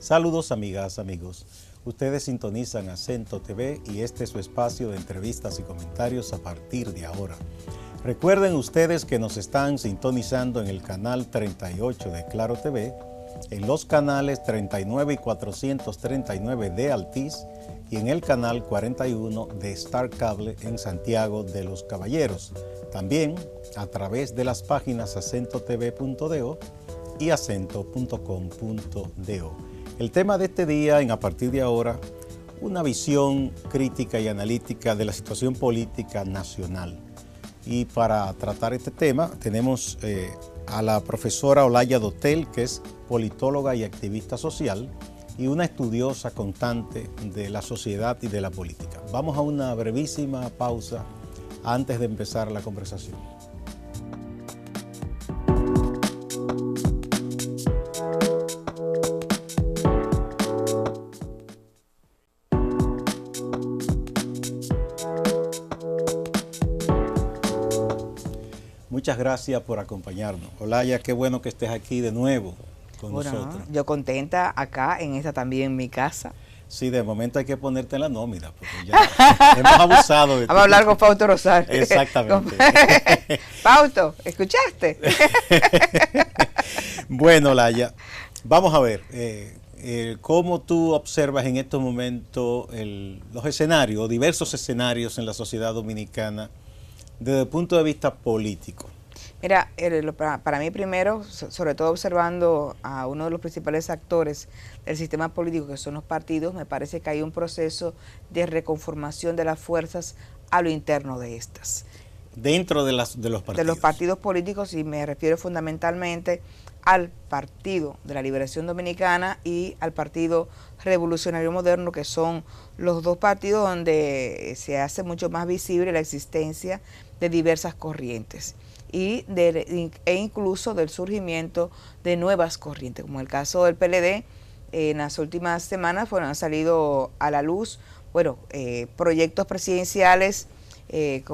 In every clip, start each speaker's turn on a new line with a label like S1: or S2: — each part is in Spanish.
S1: Saludos amigas, amigos. Ustedes sintonizan Acento TV y este es su espacio de entrevistas y comentarios a partir de ahora. Recuerden ustedes que nos están sintonizando en el canal 38 de Claro TV, en los canales 39 y 439 de Altiz y en el canal 41 de Star Cable en Santiago de los Caballeros. También a través de las páginas acentotv.do y acento.com.do. El tema de este día, a partir de ahora, una visión crítica y analítica de la situación política nacional. Y para tratar este tema tenemos a la profesora Olaya Dotel, que es politóloga y activista social, y una estudiosa constante de la sociedad y de la política. Vamos a una brevísima pausa antes de empezar la conversación. Muchas gracias por acompañarnos. Olaya, qué bueno que estés aquí de nuevo con nosotros.
S2: Yo contenta acá, en esta también, mi casa.
S1: Sí, de momento hay que ponerte en la nómina, porque ya hemos abusado de ti.
S2: Vamos a hablar con Fausto Rosario.
S1: Exactamente.
S2: Fausto, ¿escuchaste?
S1: Bueno, Olaya, vamos a ver, ¿cómo tú observas en estos momentos los escenarios, diversos escenarios en la sociedad dominicana desde el punto de vista político?
S2: Mira, para mí primero, sobre todo observando a uno de los principales actores del sistema político, que son los partidos, me parece que hay un proceso de reconformación de las fuerzas a lo interno de estas.
S1: Dentro de los partidos.
S2: De los partidos políticos, y me refiero fundamentalmente al Partido de la Liberación Dominicana y al Partido Revolucionario Moderno, que son los dos partidos donde se hace mucho más visible la existencia de diversas corrientes e incluso del surgimiento de nuevas corrientes, como el caso del PLD. En las últimas semanas han salido a la luz proyectos presidenciales que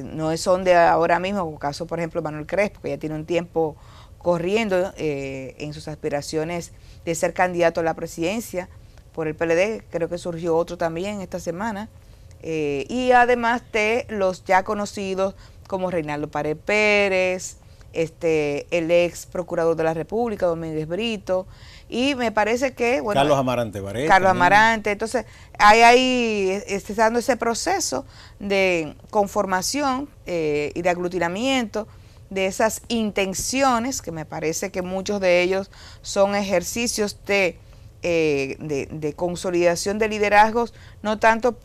S2: no son de ahora mismo, como el caso, por ejemplo, de Manuel Crespo, que ya tiene un tiempo corriendo en sus aspiraciones de ser candidato a la presidencia por el PLD. Creo que surgió otro también esta semana, y además de los ya conocidos como Reinaldo Pared Pérez, el ex procurador de la República, Domínguez Brito, y me parece que
S1: Carlos Amarante Barret.
S2: Carlos Amarante. Entonces hay ahí está dando ese proceso de conformación y de aglutinamiento de esas intenciones, que me parece que muchos de ellos son ejercicios de consolidación de liderazgos, no tanto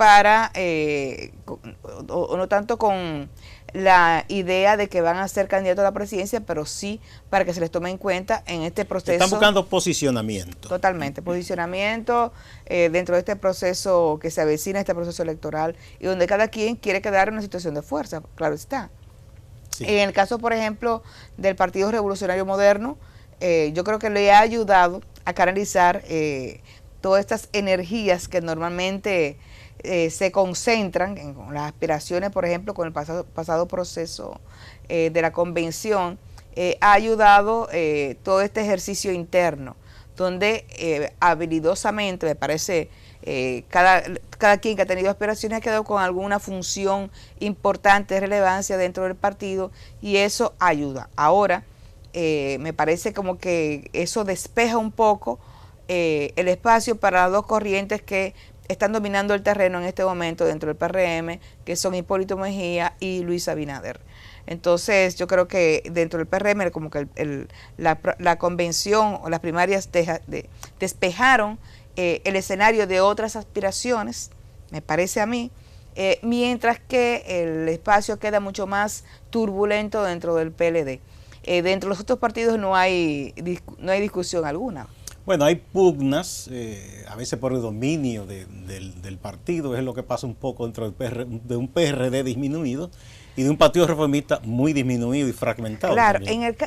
S2: no tanto con la idea de que van a ser candidatos a la presidencia, pero sí para que se les tome en cuenta en este proceso.
S1: Están buscando posicionamiento.
S2: Totalmente, posicionamiento dentro de este proceso que se avecina, este proceso electoral, y donde cada quien quiere quedar en una situación de fuerza, claro está. Sí. En el caso, por ejemplo, del Partido Revolucionario Moderno, yo creo que le ha ayudado a canalizar todas estas energías que normalmente se concentran en las aspiraciones, por ejemplo, con el pasado proceso de la convención. Ha ayudado todo este ejercicio interno, donde habilidosamente, me parece, cada quien que ha tenido aspiraciones ha quedado con alguna función importante de relevancia dentro del partido, y eso ayuda. Ahora, me parece como que eso despeja un poco el espacio para las dos corrientes que están dominando el terreno en este momento dentro del PRM, que son Hipólito Mejía y Luis Abinader. Entonces yo creo que dentro del PRM como que la convención o las primarias despejaron el escenario de otras aspiraciones, me parece a mí, mientras que el espacio queda mucho más turbulento dentro del PLD. Dentro de los otros partidos no hay discusión alguna.
S1: Bueno, hay pugnas, a veces por el dominio del partido, es lo que pasa un poco dentro de un PRD disminuido y de un partido reformista muy disminuido y fragmentado.
S2: Claro,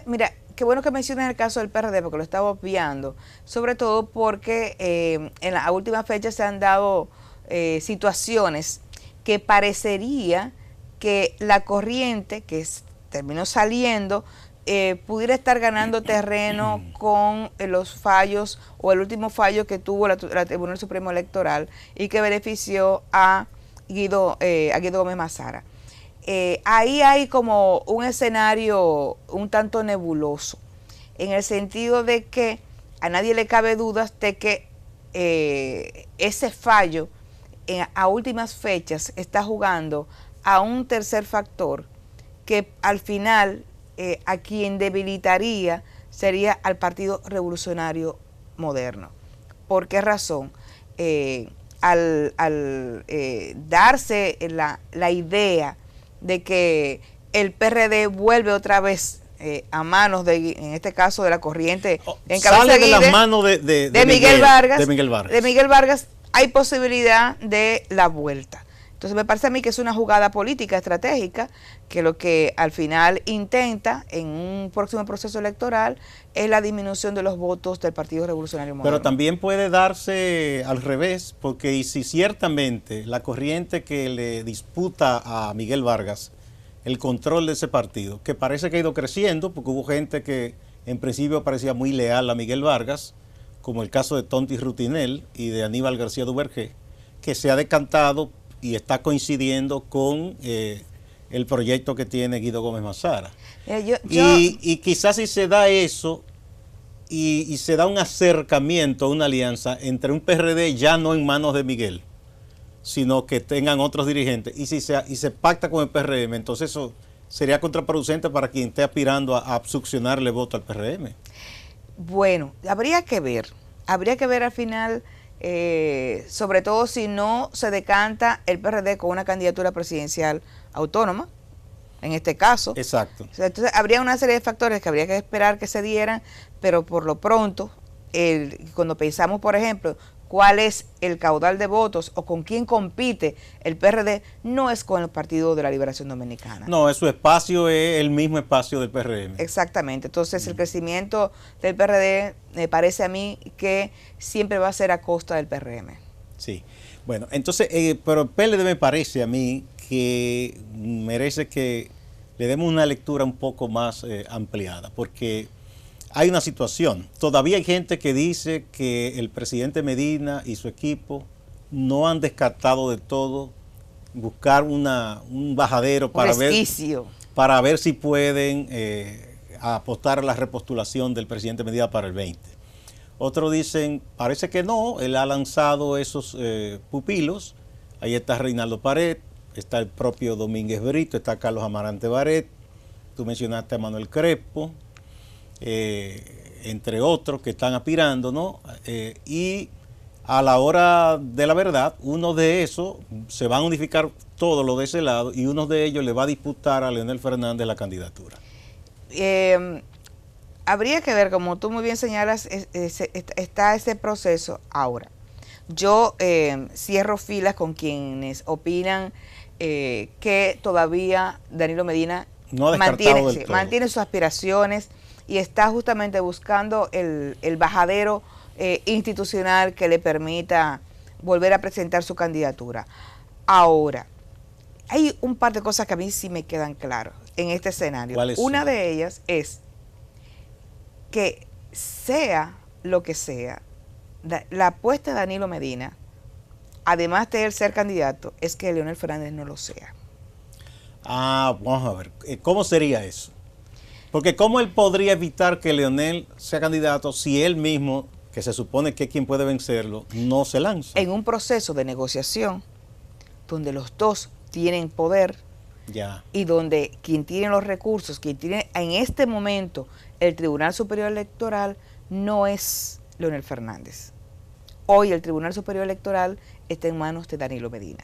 S2: mira, qué bueno que mencionas el caso del PRD, porque lo estaba obviando, sobre todo porque en la última fecha se han dado situaciones que parecería que la corriente que terminó saliendo pudiera estar ganando terreno con los fallos o el último fallo que tuvo la Tribunal Supremo Electoral y que benefició a Guido Gómez Mazara. Ahí hay como un escenario un tanto nebuloso, en el sentido de que a nadie le cabe dudas de que ese fallo a últimas fechas está jugando a un tercer factor que al final a quien debilitaría sería al Partido Revolucionario Moderno. ¿Por qué razón? Al darse la idea de que el PRD vuelve otra vez a manos en este caso de la corriente en
S1: sale de las manos de
S2: Miguel Vargas, hay posibilidad de la vuelta. Entonces me parece a mí que es una jugada política estratégica que lo que al final intenta en un próximo proceso electoral es la disminución de los votos del Partido Revolucionario Moderno.
S1: Pero también puede darse al revés, porque si ciertamente la corriente que le disputa a Miguel Vargas el control de ese partido, que parece que ha ido creciendo, porque hubo gente que en principio parecía muy leal a Miguel Vargas, como el caso de Tonti Rutinel y de Aníbal García Duvergé, que se ha decantado y está coincidiendo con el proyecto que tiene Guido Gómez Mazara. Y quizás si se da eso y se da un acercamiento, una alianza entre un PRD ya no en manos de Miguel, sino que tengan otros dirigentes, y se pacta con el PRM, entonces eso sería contraproducente para quien esté aspirando a succionarle voto al PRM.
S2: Bueno, habría que ver al final, sobre todo si no se decanta el PRD con una candidatura presidencial autónoma, en este caso.
S1: Exacto.
S2: Entonces habría una serie de factores que habría que esperar que se dieran, pero por lo pronto, cuando pensamos, por ejemplo, cuál es el caudal de votos o con quién compite el PRD, no es con el Partido de la Liberación Dominicana.
S1: No, su espacio es el mismo espacio del PRM.
S2: Exactamente. Entonces el crecimiento del PRD me parece a mí que siempre va a ser a costa del PRM.
S1: Sí. Bueno, entonces, pero el PLD me parece a mí que merece que le demos una lectura un poco más ampliada, porque hay una situación. Todavía hay gente que dice que el presidente Medina y su equipo no han descartado de todo buscar un bajadero para ver si pueden apostar a la repostulación del presidente Medina para el 20. Otros dicen, parece que no, él ha lanzado esos pupilos. Ahí está Reinaldo Pared, está el propio Domínguez Brito, está Carlos Amarante Baret, tú mencionaste a Manuel Crespo, entre otros que están aspirando, ¿no? Y a la hora de la verdad, uno de esos se van a unificar todo lo de ese lado y uno de ellos le va a disputar a Leonel Fernández la candidatura.
S2: Habría que ver, como tú muy bien señalas, está ese proceso ahora. Yo cierro filas con quienes opinan que todavía Danilo Medina
S1: no
S2: mantiene sus aspiraciones y está justamente buscando el bajadero institucional que le permita volver a presentar su candidatura. Ahora, hay un par de cosas que a mí sí me quedan claras en este escenario. Una de ellas es que sea lo que sea, la apuesta de Danilo Medina, además de él ser candidato, es que Leonel Fernández no lo sea.
S1: Vamos a ver, ¿cómo sería eso? Porque ¿cómo él podría evitar que Leonel sea candidato si él mismo, que se supone que es quien puede vencerlo, no se lanza?
S2: En un proceso de negociación donde los dos tienen poder y donde quien tiene los recursos, quien tiene en este momento el Tribunal Superior Electoral no es Leonel Fernández. Hoy el Tribunal Superior Electoral está en manos de Danilo Medina.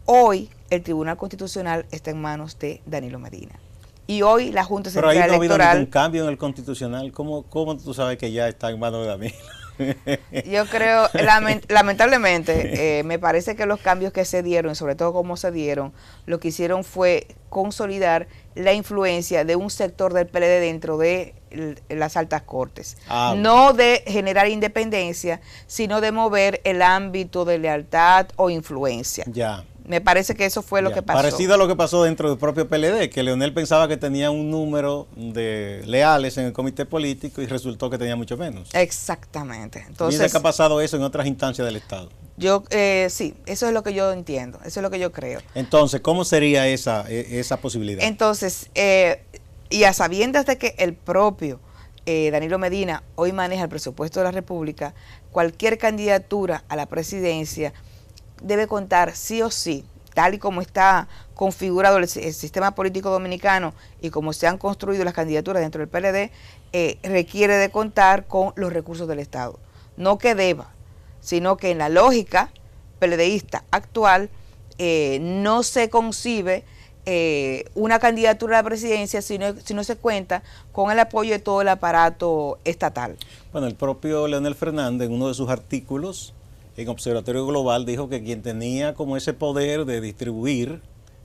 S2: Hoy el Tribunal Constitucional está en manos de Danilo Medina. Y hoy la Junta Central Electoral...
S1: Pero ahí no ha habido ningún cambio en el Constitucional. ¿Cómo tú sabes que ya está en manos de Danilo?
S2: Yo creo, lamentablemente, me parece que los cambios que se dieron, sobre todo cómo se dieron, lo que hicieron fue consolidar la influencia de un sector del PLD dentro de las altas cortes. No de generar independencia, sino de mover el ámbito de lealtad o influencia. Me parece que eso fue lo que pasó.
S1: Parecido a lo que pasó dentro del propio PLD, que Leonel pensaba que tenía un número de leales en el comité político y resultó que tenía mucho menos.
S2: Exactamente. Entonces,
S1: ¿Piensa que ha pasado eso en otras instancias del Estado?
S2: Sí, eso es lo que yo entiendo, eso es lo que yo creo.
S1: Entonces, ¿cómo sería esa posibilidad?
S2: Entonces, y a sabiendas de que el propio Danilo Medina hoy maneja el presupuesto de la República, cualquier candidatura a la presidencia debe contar sí o sí, tal y como está configurado el sistema político dominicano y como se han construido las candidaturas dentro del PLD, requiere de contar con los recursos del Estado. No que deba, sino que en la lógica PLDista actual no se concibe una candidatura a la presidencia si no se cuenta con el apoyo de todo el aparato estatal.
S1: Bueno, el propio Leonel Fernández en uno de sus artículos en Observatorio Global dijo que quien tenía como ese poder de distribuir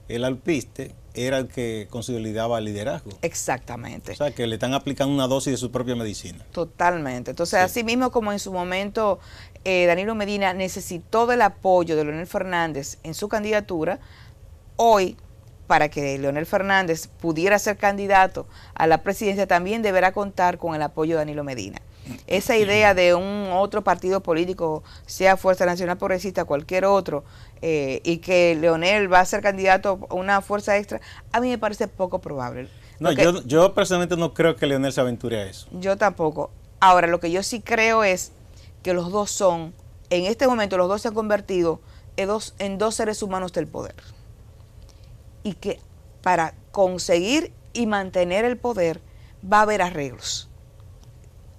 S1: el alpiste era el que consolidaba el liderazgo.
S2: Exactamente.
S1: O sea, que le están aplicando una dosis de su propia medicina.
S2: Totalmente. Entonces,
S1: sí.
S2: Así mismo como en su momento Danilo Medina necesitó del apoyo de Leonel Fernández en su candidatura, hoy, para que Leonel Fernández pudiera ser candidato a la presidencia, también deberá contar con el apoyo de Danilo Medina. Esa idea de un otro partido político, sea Fuerza Nacional Progresista, cualquier otro, y que Leonel va a ser candidato a una fuerza extra, a mí me parece poco probable.
S1: No, yo personalmente no creo que Leonel se aventure a eso.
S2: Yo tampoco. Ahora, lo que yo sí creo es que los dos son, en este momento los dos se han convertido en dos seres humanos del poder. Y que para conseguir y mantener el poder va a haber arreglos.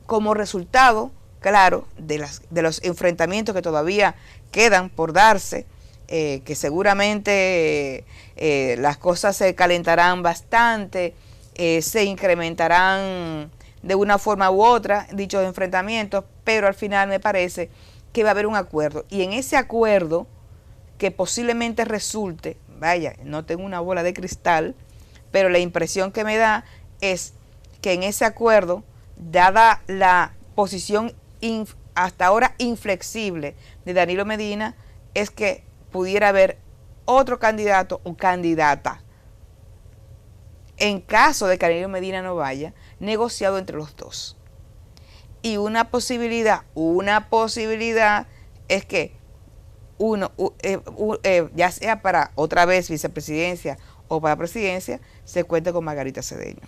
S2: Como resultado, claro, de los enfrentamientos que todavía quedan por darse, que seguramente las cosas se calentarán bastante, se incrementarán de una forma u otra dichos enfrentamientos, pero al final me parece que va a haber un acuerdo. Y en ese acuerdo, que posiblemente resulte, vaya, no tengo una bola de cristal, pero la impresión que me da es que en ese acuerdo, dada la posición hasta ahora inflexible de Danilo Medina, es que pudiera haber otro candidato o candidata, en caso de que Danilo Medina no vaya, negociado entre los dos. Y una posibilidad es que ya sea para otra vez vicepresidencia o para presidencia, se cuente con Margarita Cedeño.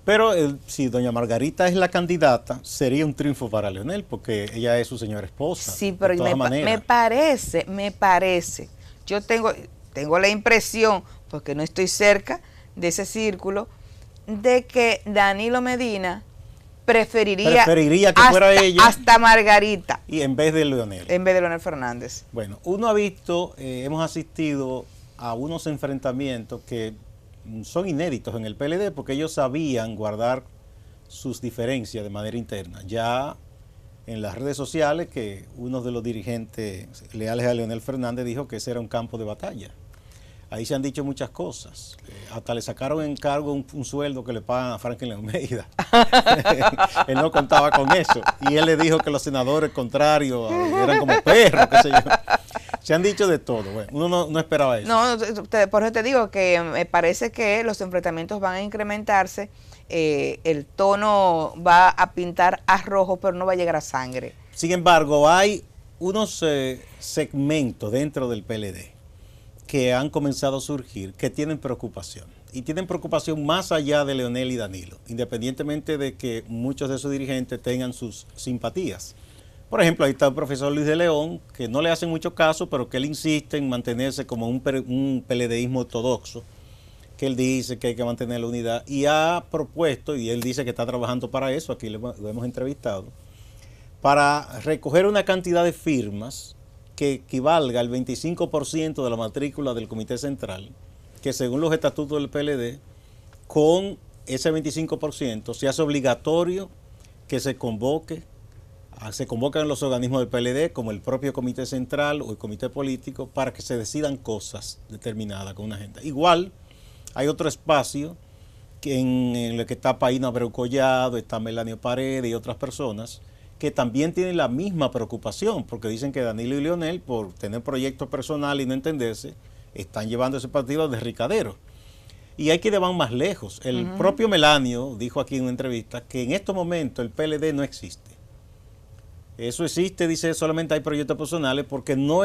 S1: Pero si doña Margarita es la candidata, sería un triunfo para Leonel, porque ella es su señora esposa.
S2: Sí, pero me parece, yo tengo la impresión, porque no estoy cerca de ese círculo, de que Danilo Medina preferiría que fuera ella hasta Margarita.
S1: Y en vez de Leonel.
S2: En vez de Leonel Fernández.
S1: Bueno, uno ha visto, hemos asistido a unos enfrentamientos que son inéditos en el PLD porque ellos sabían guardar sus diferencias de manera interna. Ya en las redes sociales que uno de los dirigentes leales a Leonel Fernández dijo que ese era un campo de batalla. Ahí se han dicho muchas cosas. Hasta le sacaron en cargo un sueldo que le pagan a Franklin Almeida. Él no contaba con eso. Y él le dijo que los senadores contrarios eran como perros, qué sé yo. Se han dicho de todo. Bueno, uno no esperaba eso.
S2: No, por eso te digo que me parece que los enfrentamientos van a incrementarse. El tono va a pintar a rojo, pero no va a llegar a sangre.
S1: Sin embargo, hay unos segmentos dentro del PLD que han comenzado a surgir, que tienen preocupación. Y tienen preocupación más allá de Leonel y Danilo, independientemente de que muchos de sus dirigentes tengan sus simpatías. Por ejemplo, ahí está el profesor Luis de León, que no le hacen mucho caso, pero que él insiste en mantenerse como un PLDismo ortodoxo, que él dice que hay que mantener la unidad, y ha propuesto, y él dice que está trabajando para eso, aquí lo hemos entrevistado, para recoger una cantidad de firmas que equivalga al 25% de la matrícula del Comité Central, que según los estatutos del PLD, con ese 25% se hace obligatorio que se convocan los organismos del PLD, como el propio Comité Central o el Comité Político, para que se decidan cosas determinadas con una agenda. Igual, hay otro espacio en el que está Paíno Abreu Collado, está Melanio Paredes y otras personas, que también tienen la misma preocupación, porque dicen que Danilo y Leonel, por tener proyectos personales y no entenderse, están llevando ese partido de derricadero. Y hay que ir más lejos. El propio Melanio dijo aquí en una entrevista que en estos momentos el PLD no existe. Eso existe, dice, solamente hay proyectos personales porque no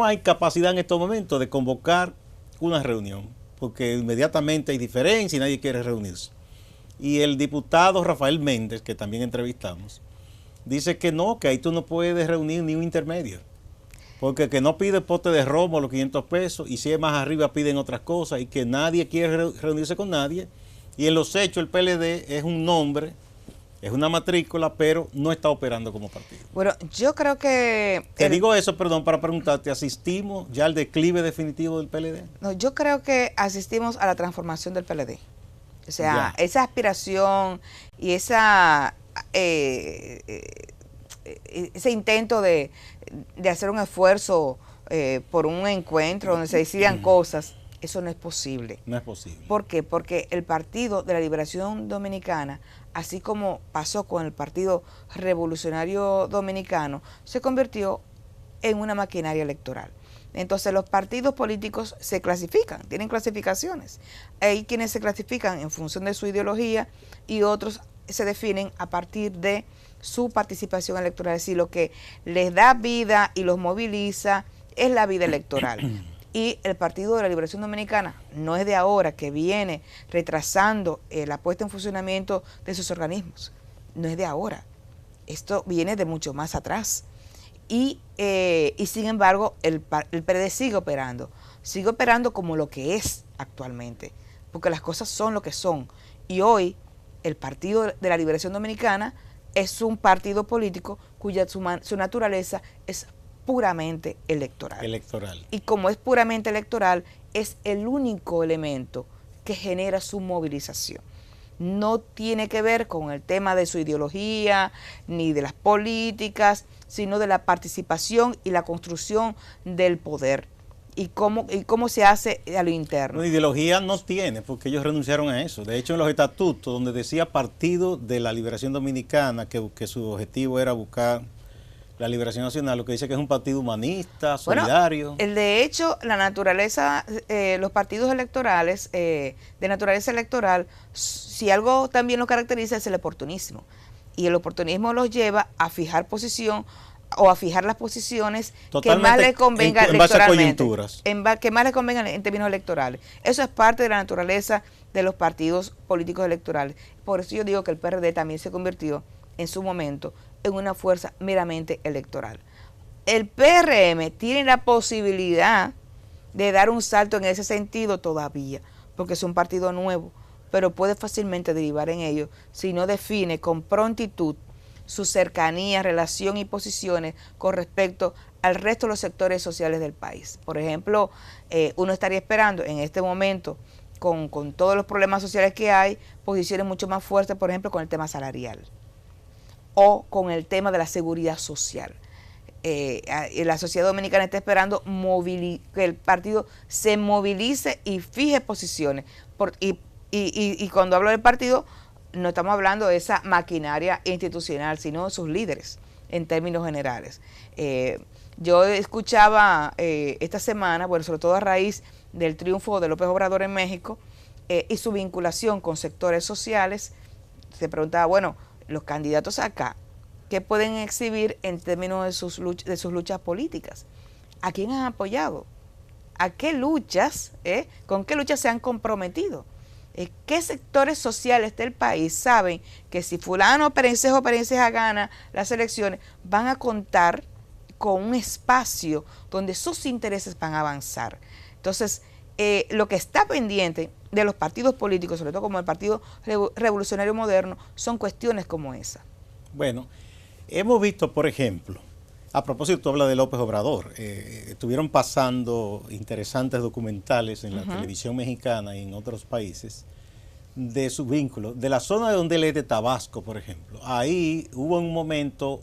S1: hay capacidad en estos momentos de convocar una reunión, porque inmediatamente hay diferencia y nadie quiere reunirse. Y el diputado Rafael Méndez, que también entrevistamos, dice que no, que ahí tú no puedes reunir ni un intermedio. Porque que no pide pote de romo los 500 pesos y si es más arriba piden otras cosas y que nadie quiere reunirse con nadie. Y en los hechos el PLD es un nombre, es una matrícula, pero no está operando como partido.
S2: Bueno, yo creo que...
S1: Te digo eso, perdón, para preguntarte, ¿asistimos ya al declive definitivo del PLD?
S2: No, yo creo que asistimos a la transformación del PLD. O sea, esa aspiración y esa... ese intento de hacer un esfuerzo por un encuentro donde se decidan cosas, eso no es posible.
S1: No es posible.
S2: ¿Por qué? Porque el Partido de la Liberación Dominicana, así como pasó con el Partido Revolucionario Dominicano, se convirtió en una maquinaria electoral. Entonces los partidos políticos se clasifican, tienen clasificaciones. Hay quienes se clasifican en función de su ideología y otros se definen a partir de su participación electoral. Es decir, lo que les da vida y los moviliza es la vida electoral. Y el Partido de la Liberación Dominicana no es de ahora, que viene retrasando la puesta en funcionamiento de sus organismos. No es de ahora. Esto viene de mucho más atrás. Y sin embargo, el PRD sigue operando como lo que es actualmente, porque las cosas son lo que son. Y hoy, el Partido de la Liberación Dominicana es un partido político cuya su naturaleza es puramente electoral. Y como es puramente electoral, es el único elemento que genera su movilización. No tiene que ver con el tema de su ideología, ni de las políticas, sino de la participación y la construcción del poder. Y cómo se hace a lo interno.
S1: No, ideología no tiene, porque ellos renunciaron a eso. De hecho, en los estatutos, donde decía Partido de la Liberación Dominicana, que su objetivo era buscar la liberación nacional, lo que dice que es un partido humanista, solidario.
S2: Bueno, de hecho, la naturaleza, los partidos electorales, de naturaleza electoral, si algo también lo caracteriza es el oportunismo. Y el oportunismo los lleva a fijar posición o a fijar las posiciones que más les convenga electoralmente, que más les convenga en términos electorales. Eso es parte de la naturaleza de los partidos políticos electorales. Por eso yo digo que el PRD también se convirtió en su momento en una fuerza meramente electoral. El PRM tiene la posibilidad de dar un salto en ese sentido todavía, porque es un partido nuevo, pero puede fácilmente derivar en ello si no define con prontitud su cercanía, relación y posiciones con respecto al resto de los sectores sociales del país. Por ejemplo, uno estaría esperando en este momento, con todos los problemas sociales que hay, posiciones mucho más fuertes, por ejemplo, con el tema salarial o con el tema de la seguridad social. La sociedad dominicana está esperando que el partido se movilice y fije posiciones. Y cuando hablo del partido, no estamos hablando de esa maquinaria institucional, sino de sus líderes en términos generales. Yo escuchaba esta semana, bueno, sobre todo a raíz del triunfo de López Obrador en México y su vinculación con sectores sociales, se preguntaba, bueno, los candidatos acá, ¿qué pueden exhibir en términos de sus luchas políticas? ¿A quién han apoyado? ¿A qué luchas, con qué luchas se han comprometido? ¿Qué sectores sociales del país saben que si fulano Perencejo Perenceja gana las elecciones, van a contar con un espacio donde sus intereses van a avanzar? Entonces, lo que está pendiente de los partidos políticos, sobre todo como el Partido Revolucionario Moderno, son cuestiones como esa.
S1: Bueno, hemos visto, por ejemplo, a propósito, tú hablas de López Obrador, estuvieron pasando interesantes documentales en la televisión mexicana y en otros países de su vínculo, de la zona de donde él es de Tabasco, por ejemplo. Ahí hubo en un momento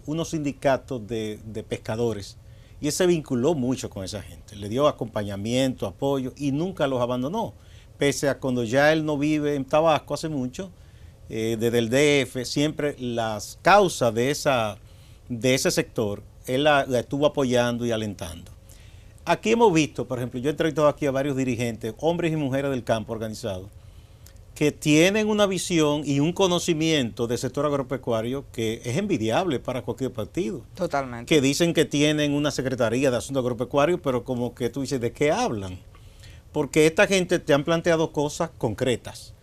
S1: unos sindicatos de pescadores y él se vinculó mucho con esa gente, le dio acompañamiento, apoyo y nunca los abandonó, pese a cuando ya él no vive en Tabasco hace mucho, desde el DF, siempre las causas de ese sector, él la estuvo apoyando y alentando. aquí hemos visto, por ejemplo, yo he entrevistado aquí a varios dirigentes, hombres y mujeres del campo organizados, que tienen una visión y un conocimiento del sector agropecuario que es envidiable para cualquier partido.
S2: Totalmente.
S1: Que dicen que tienen una secretaría de asuntos agropecuarios, pero como que tú dices, ¿de qué hablan? Porque esta gente te han planteado cosas concretas.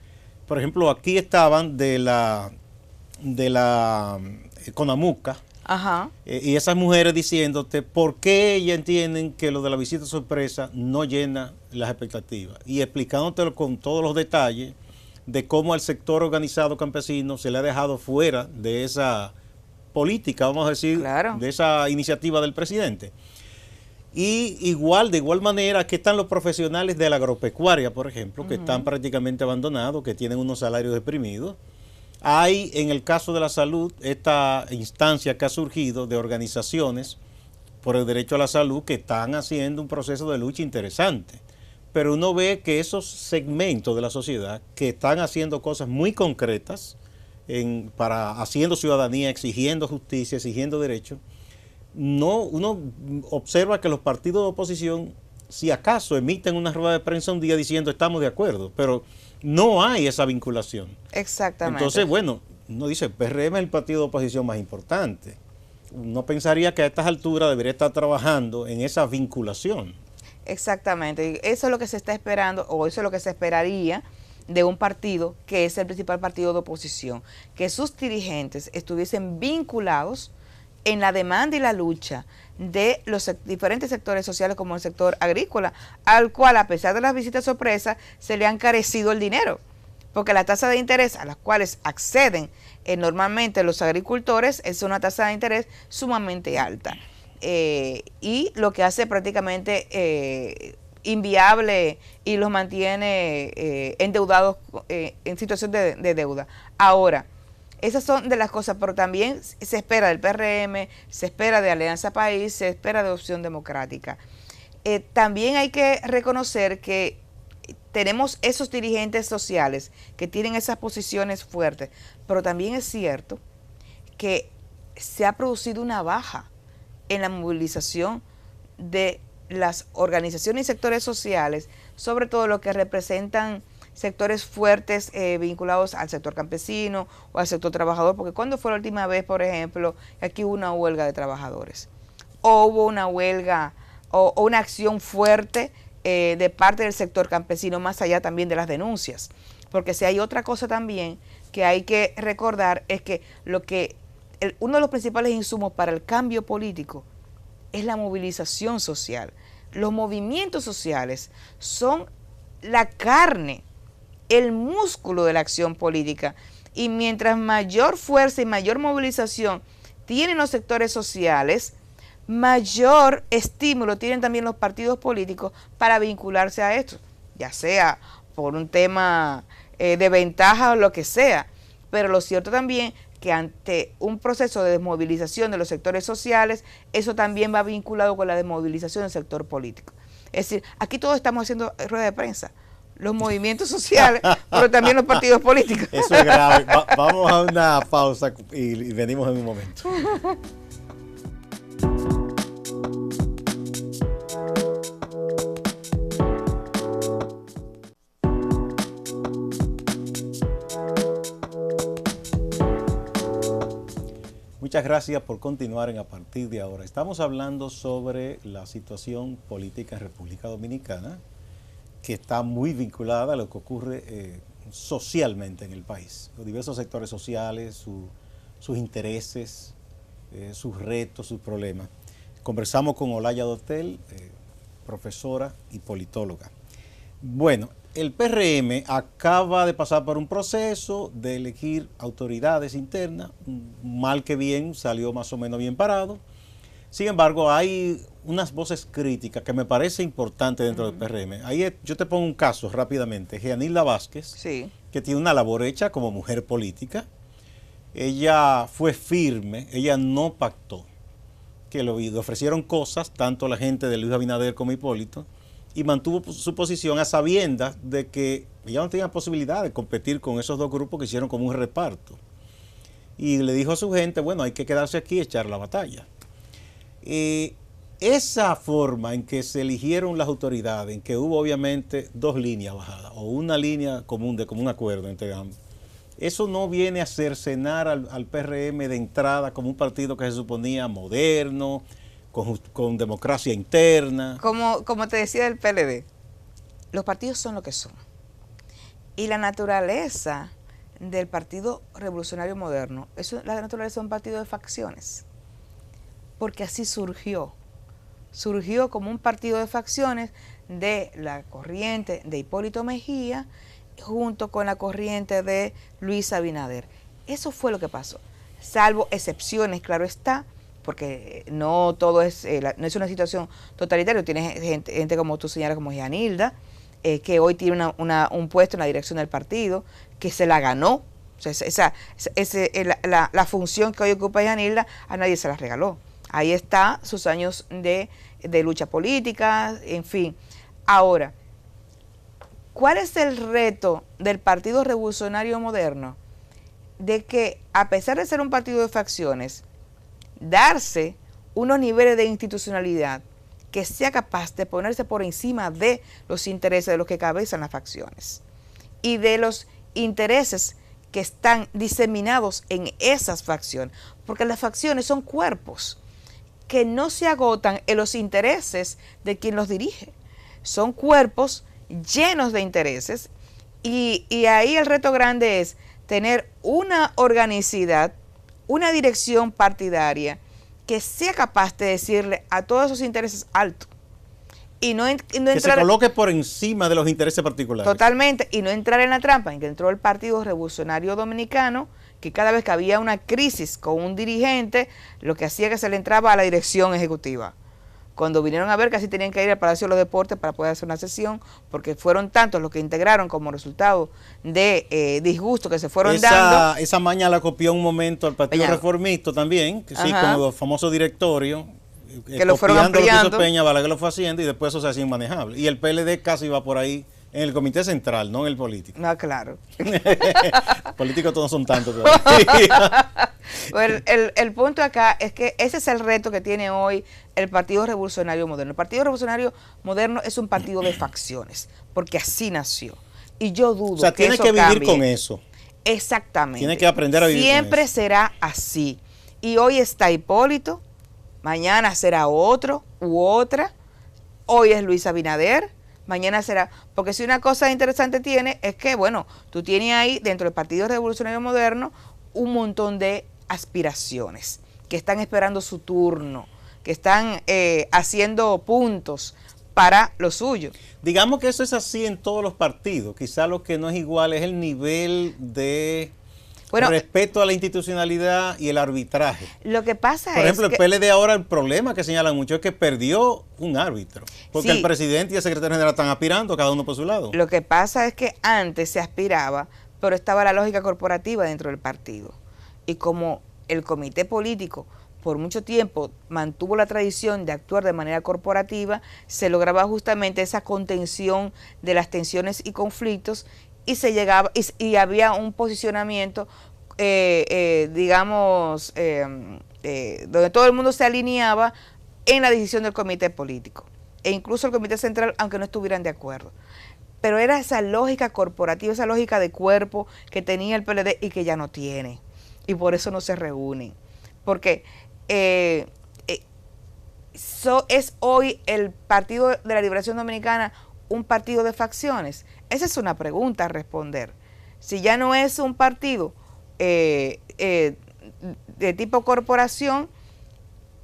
S1: Por ejemplo, aquí estaban de la Conamuca,
S2: Ajá.
S1: Y esas mujeres diciéndote por qué ellas entienden que lo de la visita sorpresa no llena las expectativas. Y explicándotelo con todos los detalles de cómo al sector organizado campesino se le ha dejado fuera de esa política, vamos a decir,
S2: claro,
S1: de esa iniciativa del presidente. Y de igual manera, aquí están los profesionales de la agropecuaria, por ejemplo, que están prácticamente abandonados, que tienen unos salarios deprimidos. Hay, en el caso de la salud, esta instancia que ha surgido de organizaciones por el derecho a la salud que están haciendo un proceso de lucha interesante. Pero uno ve que esos segmentos de la sociedad que están haciendo cosas muy concretas, haciendo ciudadanía, exigiendo justicia, exigiendo derechos, uno observa que los partidos de oposición, si acaso, emiten una rueda de prensa un día diciendo estamos de acuerdo, pero no hay esa vinculación.
S2: Exactamente.
S1: Entonces, bueno, uno dice, PRM es el partido de oposición más importante. Uno pensaría que a estas alturas debería estar trabajando en esa vinculación.
S2: Exactamente. Eso es lo que se está esperando, o eso es lo que se esperaría de un partido que es el principal partido de oposición, que sus dirigentes estuviesen vinculados en la demanda y la lucha de los diferentes sectores sociales como el sector agrícola, al cual a pesar de las visitas sorpresas se le han carecido el dinero, porque la tasa de interés a las cuales acceden normalmente los agricultores es una tasa de interés sumamente alta, y lo que hace prácticamente inviable y los mantiene endeudados en situación de deuda. Ahora, esas son de las cosas, pero también se espera del PRM, se espera de Alianza País, se espera de Opción Democrática. También hay que reconocer que tenemos esos dirigentes sociales que tienen esas posiciones fuertes, pero también es cierto que se ha producido una baja en la movilización de las organizaciones y sectores sociales, sobre todo lo que representan sectores fuertes vinculados al sector campesino o al sector trabajador, porque ¿cuándo fue la última vez, por ejemplo, que aquí hubo una huelga de trabajadores? O hubo una huelga o una acción fuerte de parte del sector campesino, más allá también de las denuncias. Porque si hay otra cosa también que hay que recordar, es que uno de los principales insumos para el cambio político es la movilización social. Los movimientos sociales son la carne, el músculo de la acción política, y mientras mayor fuerza y mayor movilización tienen los sectores sociales, mayor estímulo tienen también los partidos políticos para vincularse a esto, ya sea por un tema de ventaja o lo que sea. Pero lo cierto también que ante un proceso de desmovilización de los sectores sociales, eso también va vinculado con la desmovilización del sector político. Es decir, aquí todos estamos haciendo rueda de prensa, los movimientos sociales, pero también los partidos políticos.
S1: Eso es grave. Vamos a una pausa y venimos en un momento. Muchas gracias por continuar en A Partir de Ahora. Estamos hablando sobre la situación política en República Dominicana, que está muy vinculada a lo que ocurre socialmente en el país. Los diversos sectores sociales, sus intereses, sus retos, sus problemas. Conversamos con Olaya Dotel, profesora y politóloga. Bueno, el PRM acaba de pasar por un proceso de elegir autoridades internas, mal que bien, salió más o menos bien parado. Sin embargo, hay unas voces críticas que me parece importante dentro del PRM. Ahí yo te pongo un caso rápidamente. Gianilda Vázquez,
S2: sí,
S1: que tiene una labor hecha como mujer política. Ella fue firme, ella no pactó. Que le ofrecieron cosas, tanto a la gente de Luis Abinader como Hipólito, y mantuvo su posición a sabiendas de que ella no tenía posibilidad de competir con esos dos grupos que hicieron como un reparto. Y le dijo a su gente, bueno, hay que quedarse aquí y echar la batalla. esa forma en que se eligieron las autoridades, en que hubo obviamente dos líneas bajadas, o una línea común de común acuerdo entre ambos, eso no viene a cercenar al PRM de entrada como un partido que se suponía moderno, con democracia interna.
S2: Como te decía del PLD, los partidos son lo que son. Y la naturaleza del Partido Revolucionario Moderno, la naturaleza de un partido de facciones, porque así surgió. Surgió como un partido de facciones de la corriente de Hipólito Mejía junto con la corriente de Luis Abinader. Eso fue lo que pasó, salvo excepciones, claro está, porque no todo es, no es una situación totalitaria. Tienes gente como tú señalas, como Yanilda, que hoy tiene un puesto en la dirección del partido, que se la ganó. O sea, la función que hoy ocupa Yanilda, a nadie se la regaló. Ahí está sus años de lucha política, en fin. Ahora, ¿cuál es el reto del Partido Revolucionario Moderno? De que, a pesar de ser un partido de facciones, darse unos niveles de institucionalidad que sea capaz de ponerse por encima de los intereses de los que cabezan las facciones y de los intereses que están diseminados en esas facciones, porque las facciones son cuerpos que no se agotan en los intereses de quien los dirige, son cuerpos llenos de intereses y ahí el reto grande es tener una organicidad, una dirección partidaria que sea capaz de decirle a todos esos intereses alto y no entrar,
S1: que se coloque por encima de los intereses particulares.
S2: Totalmente, y no entrar en la trampa en que entró el Partido Revolucionario Dominicano, que cada vez que había una crisis con un dirigente, lo que hacía que se le entraba a la dirección ejecutiva. Cuando vinieron a ver, casi tenían que ir al Palacio de los Deportes para poder hacer una sesión, porque fueron tantos los que integraron como resultado de disgusto que se fueron dando.
S1: Esa maña la copió un momento al Partido Reformista también, que sí, con los famosos directorios,
S2: que lo fueron ampliando.
S1: Lo que hizo Peña Balaguer lo fue haciendo y después eso se hacía inmanejable. Y el PLD casi va por ahí en el comité central, no en el político.
S2: No, claro.
S1: Políticos todos son tantos.
S2: Bueno, el punto acá es que ese es el reto que tiene hoy el Partido Revolucionario Moderno. El Partido Revolucionario Moderno es un partido de facciones, porque así nació. Y yo dudo que
S1: tiene
S2: eso
S1: que vivir
S2: cambie.
S1: Con eso.
S2: Exactamente.
S1: Tiene que aprender a vivir
S2: Siempre
S1: con eso.
S2: será así. Y hoy está Hipólito, mañana será otro u otra. Hoy es Luis Abinader, mañana será, porque si una cosa interesante tiene es que, bueno, tú tienes ahí dentro del Partido Revolucionario Moderno un montón de aspiraciones que están esperando su turno, que están haciendo puntos para lo suyo.
S1: Digamos que eso es así en todos los partidos. Quizá lo que no es igual es el nivel de respeto a la institucionalidad y el arbitraje.
S2: Lo que pasa
S1: Por ejemplo,
S2: es
S1: el PLD ahora, el problema que señalan mucho es que perdió un árbitro, porque el presidente y el secretario general están aspirando cada uno por su lado.
S2: Lo que pasa es que antes se aspiraba, pero estaba la lógica corporativa dentro del partido. Y como el comité político por mucho tiempo mantuvo la tradición de actuar de manera corporativa, se lograba justamente esa contención de las tensiones y conflictos y se llegaba y había un posicionamiento, digamos, donde todo el mundo se alineaba en la decisión del comité político e incluso el comité central, aunque no estuvieran de acuerdo. Pero era esa lógica corporativa, esa lógica de cuerpo que tenía el PLD y que ya no tiene. Y por eso no se reúnen. Porque es hoy el Partido de la Liberación Dominicana un partido de facciones. Esa es una pregunta a responder. Si ya no es un partido de tipo corporación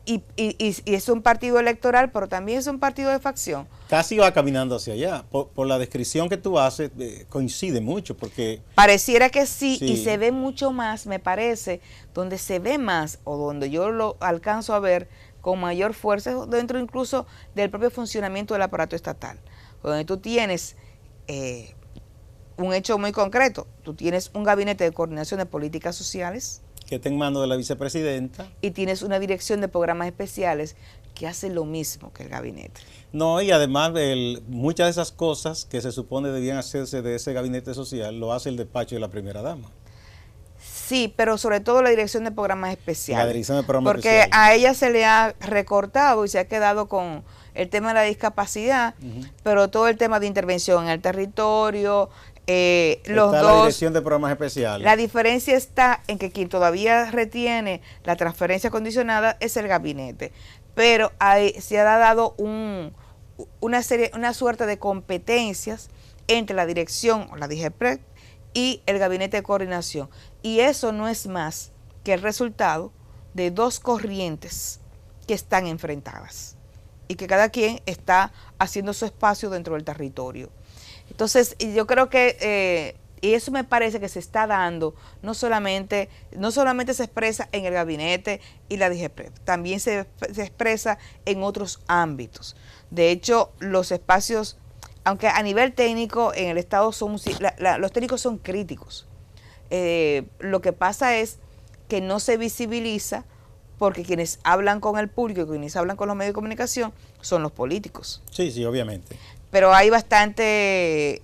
S2: y es un partido electoral, pero también es un partido de facción.
S1: Casi va caminando hacia allá. Por la descripción que tú haces, coincide mucho, porque...
S2: Pareciera que sí, y se ve mucho más, me parece, donde se ve más, o donde yo lo alcanzo a ver con mayor fuerza, dentro incluso del propio funcionamiento del aparato estatal, donde tú tienes un hecho muy concreto, tú tienes un gabinete de coordinación de políticas sociales,
S1: que está en manos de la vicepresidenta.
S2: Y tienes una dirección de programas especiales que hace lo mismo que el gabinete.
S1: No, y además muchas de esas cosas que se supone debían hacerse de ese gabinete social, lo hace el despacho de la primera dama.
S2: Sí, pero sobre todo la dirección de programas especiales.
S1: La dirección de programas
S2: porque
S1: especiales.
S2: a ella se le ha recortado y se ha quedado con el tema de la discapacidad, pero todo el tema de intervención en el territorio, los
S1: está
S2: dos.
S1: La dirección de programas especiales.
S2: La diferencia está en que quien todavía retiene la transferencia condicionada es el gabinete, pero se ha dado una suerte de competencias entre la dirección, la DGPRED, y el gabinete de coordinación. Y eso no es más que el resultado de dos corrientes que están enfrentadas y que cada quien está haciendo su espacio dentro del territorio. Entonces, yo creo que, y eso me parece que se está dando, no solamente se expresa en el gabinete y la DGPRED, también se expresa en otros ámbitos. De hecho, los espacios, aunque a nivel técnico en el Estado los técnicos son críticos, lo que pasa es que no se visibiliza porque quienes hablan con el público, quienes hablan con los medios de comunicación son los políticos.
S1: Sí, sí, obviamente.
S2: Pero hay bastante,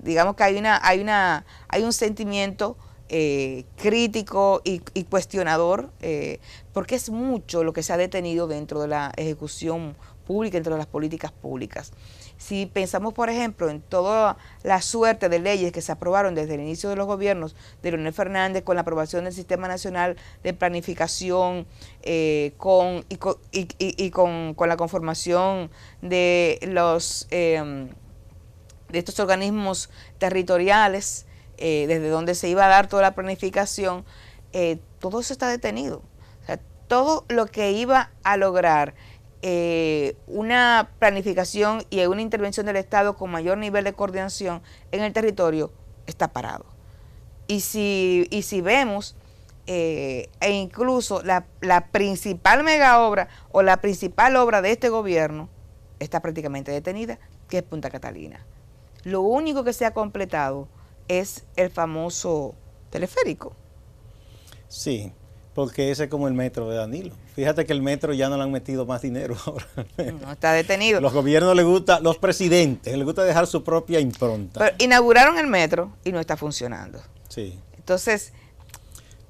S2: digamos que hay un sentimiento crítico y cuestionador, porque es mucho lo que se ha detenido dentro de la ejecución pública, dentro de las políticas públicas. Si pensamos, por ejemplo, en toda la suerte de leyes que se aprobaron desde el inicio de los gobiernos de Leonel Fernández, con la aprobación del Sistema Nacional de Planificación, con la conformación de estos organismos territoriales, desde donde se iba a dar toda la planificación, todo eso está detenido. O sea, todo lo que iba a lograr una planificación y una intervención del Estado con mayor nivel de coordinación en el territorio está parado. Y si vemos, e incluso la principal mega obra o la principal obra de este gobierno está prácticamente detenida, que es Punta Catalina. Lo único que se ha completado es el famoso teleférico.
S1: Sí, porque ese es como el metro de Danilo. Fíjate que el metro ya no le han metido más dinero ahora.
S2: No, está detenido.
S1: Los gobiernos les gusta, los presidentes les gusta dejar su propia impronta.
S2: Pero inauguraron el metro y no está funcionando.
S1: Sí.
S2: Entonces,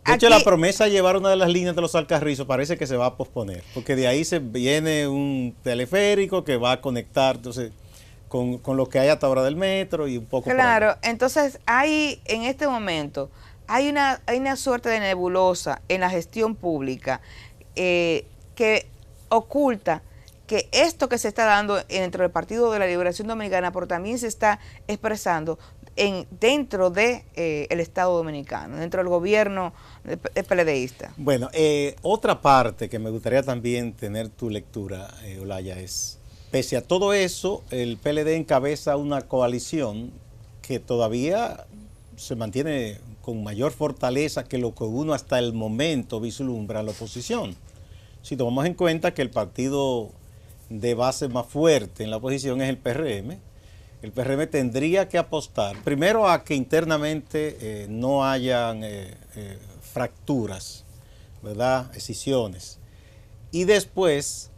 S1: de hecho, la promesa de llevar una de las líneas de los Alcarrizos parece que se va a posponer, porque de ahí se viene un teleférico que va a conectar entonces con lo que hay hasta ahora del metro y un poco.
S2: Claro, entonces hay en este momento hay una suerte de nebulosa en la gestión pública que oculta que esto que se está dando dentro del Partido de la Liberación Dominicana, pero también se está expresando dentro de el Estado Dominicano, dentro del gobierno PLDista.
S1: Bueno, otra parte que me gustaría también tener tu lectura, Olaya, es, pese a todo eso, el PLD encabeza una coalición que todavía se mantiene con mayor fortaleza que lo que uno hasta el momento vislumbra la oposición. Si tomamos en cuenta que el partido de base más fuerte en la oposición es el PRM tendría que apostar primero a que internamente no hayan fracturas, ¿verdad? Escisiones, y después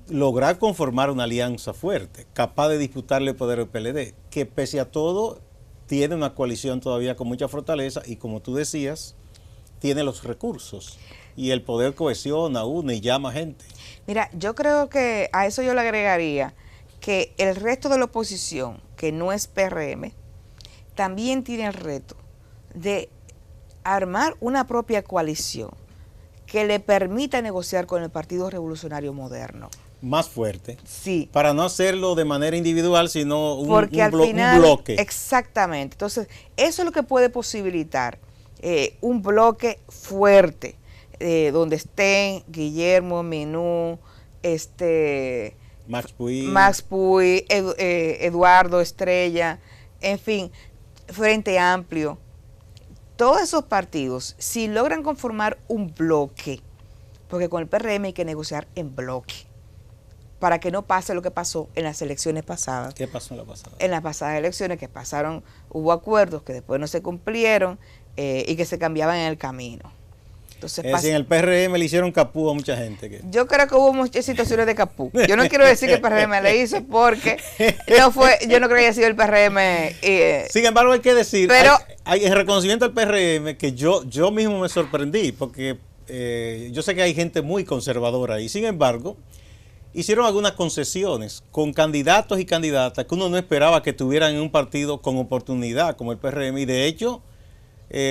S1: lograr conformar una alianza fuerte, capaz de disputarle el poder al PLD, que pese a todo tiene una coalición todavía con mucha fortaleza y, como tú decías, tiene los recursos y el poder cohesiona, une y llama gente.
S2: Mira, yo creo que a eso yo le agregaría que el resto de la oposición, que no es PRM, también tiene el reto de armar una propia coalición que le permita negociar con el Partido Revolucionario Moderno.
S1: Más fuerte.
S2: Sí.
S1: Para no hacerlo de manera individual, sino un
S2: bloque. Exactamente. Entonces, eso es lo que puede posibilitar un bloque fuerte, donde estén Guillermo, Menú, Max Puy, Eduardo Estrella, en fin, Frente Amplio. Todos esos partidos, si logran conformar un bloque, porque con el PRM hay que negociar en bloque, para que no pase lo que pasó en las elecciones pasadas.
S1: ¿Qué pasó en la pasada?
S2: En las pasadas elecciones que pasaron, hubo acuerdos que después no se cumplieron y que se cambiaban en el camino. Entonces,
S1: en el PRM le hicieron capú a mucha gente.
S2: Yo creo que hubo muchas situaciones de capú. Yo no quiero decir que el PRM le hizo porque yo no creo que haya sido el PRM.
S1: Sin embargo, hay que decir,
S2: pero
S1: hay en reconocimiento al PRM que yo mismo me sorprendí porque yo sé que hay gente muy conservadora y sin embargo hicieron algunas concesiones con candidatos y candidatas que uno no esperaba que tuvieran en un partido con oportunidad como el PRM y de hecho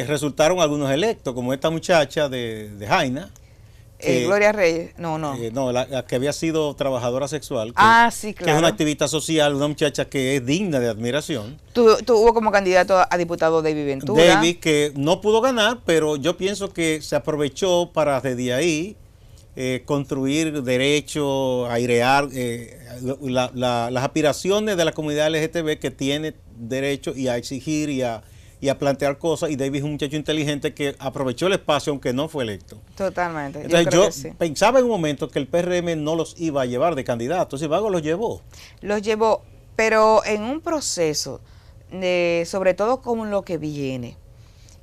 S1: resultaron algunos electos, como esta muchacha de Jaina.
S2: Gloria Reyes, no,
S1: la que había sido trabajadora sexual.
S2: Sí, claro.
S1: Que es una activista social, una muchacha que es digna de admiración.
S2: Tuvo como candidato a diputado David Ventura.
S1: David, que no pudo ganar, pero yo pienso que se aprovechó para desde ahí construir derechos, airear las aspiraciones de la comunidad LGTB que tiene derecho y a exigir y a plantear cosas, y David es un muchacho inteligente que aprovechó el espacio aunque no fue electo.
S2: Totalmente.
S1: Entonces yo pensaba en un momento que el PRM no los iba a llevar de candidatos, sin embargo los llevó.
S2: Los llevó, pero en un proceso, sobre todo con lo que viene,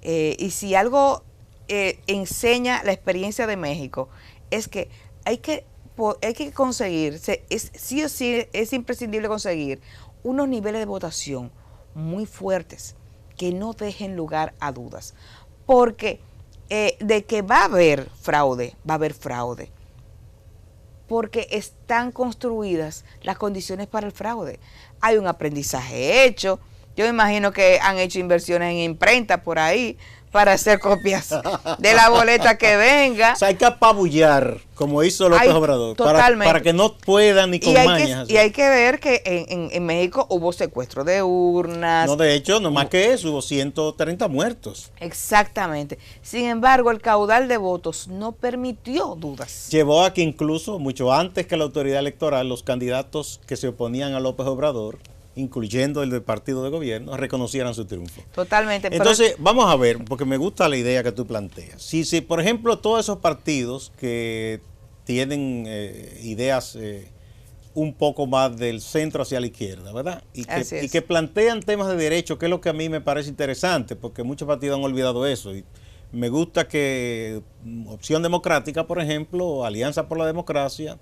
S2: y si algo enseña la experiencia de México, es que hay que conseguir, sí o sí es imprescindible conseguir unos niveles de votación muy fuertes, que no dejen lugar a dudas, porque de que va a haber fraude, porque están construidas las condiciones para el fraude. Hay un aprendizaje hecho, yo me imagino que han hecho inversiones en imprenta por ahí, para hacer copias de la boleta que venga.
S1: O sea, hay que apabullar, como hizo López Obrador, para que no puedan ni con mañas.
S2: Y hay que ver que en México hubo secuestro de urnas.
S1: No, de hecho, no más que eso, hubo 130 muertos.
S2: Exactamente. Sin embargo, el caudal de votos no permitió dudas.
S1: Llevó a que incluso, mucho antes que la autoridad electoral, los candidatos que se oponían a López Obrador, incluyendo el del partido de gobierno, reconocieran su triunfo.
S2: Totalmente.
S1: Entonces, vamos a ver, porque me gusta la idea que tú planteas. Si por ejemplo, todos esos partidos que tienen ideas un poco más del centro hacia la izquierda, ¿verdad? Y que plantean temas de derecho, que es lo que a mí me parece interesante, porque muchos partidos han olvidado eso. Y me gusta que Opción Democrática, por ejemplo, o Alianza por la Democracia,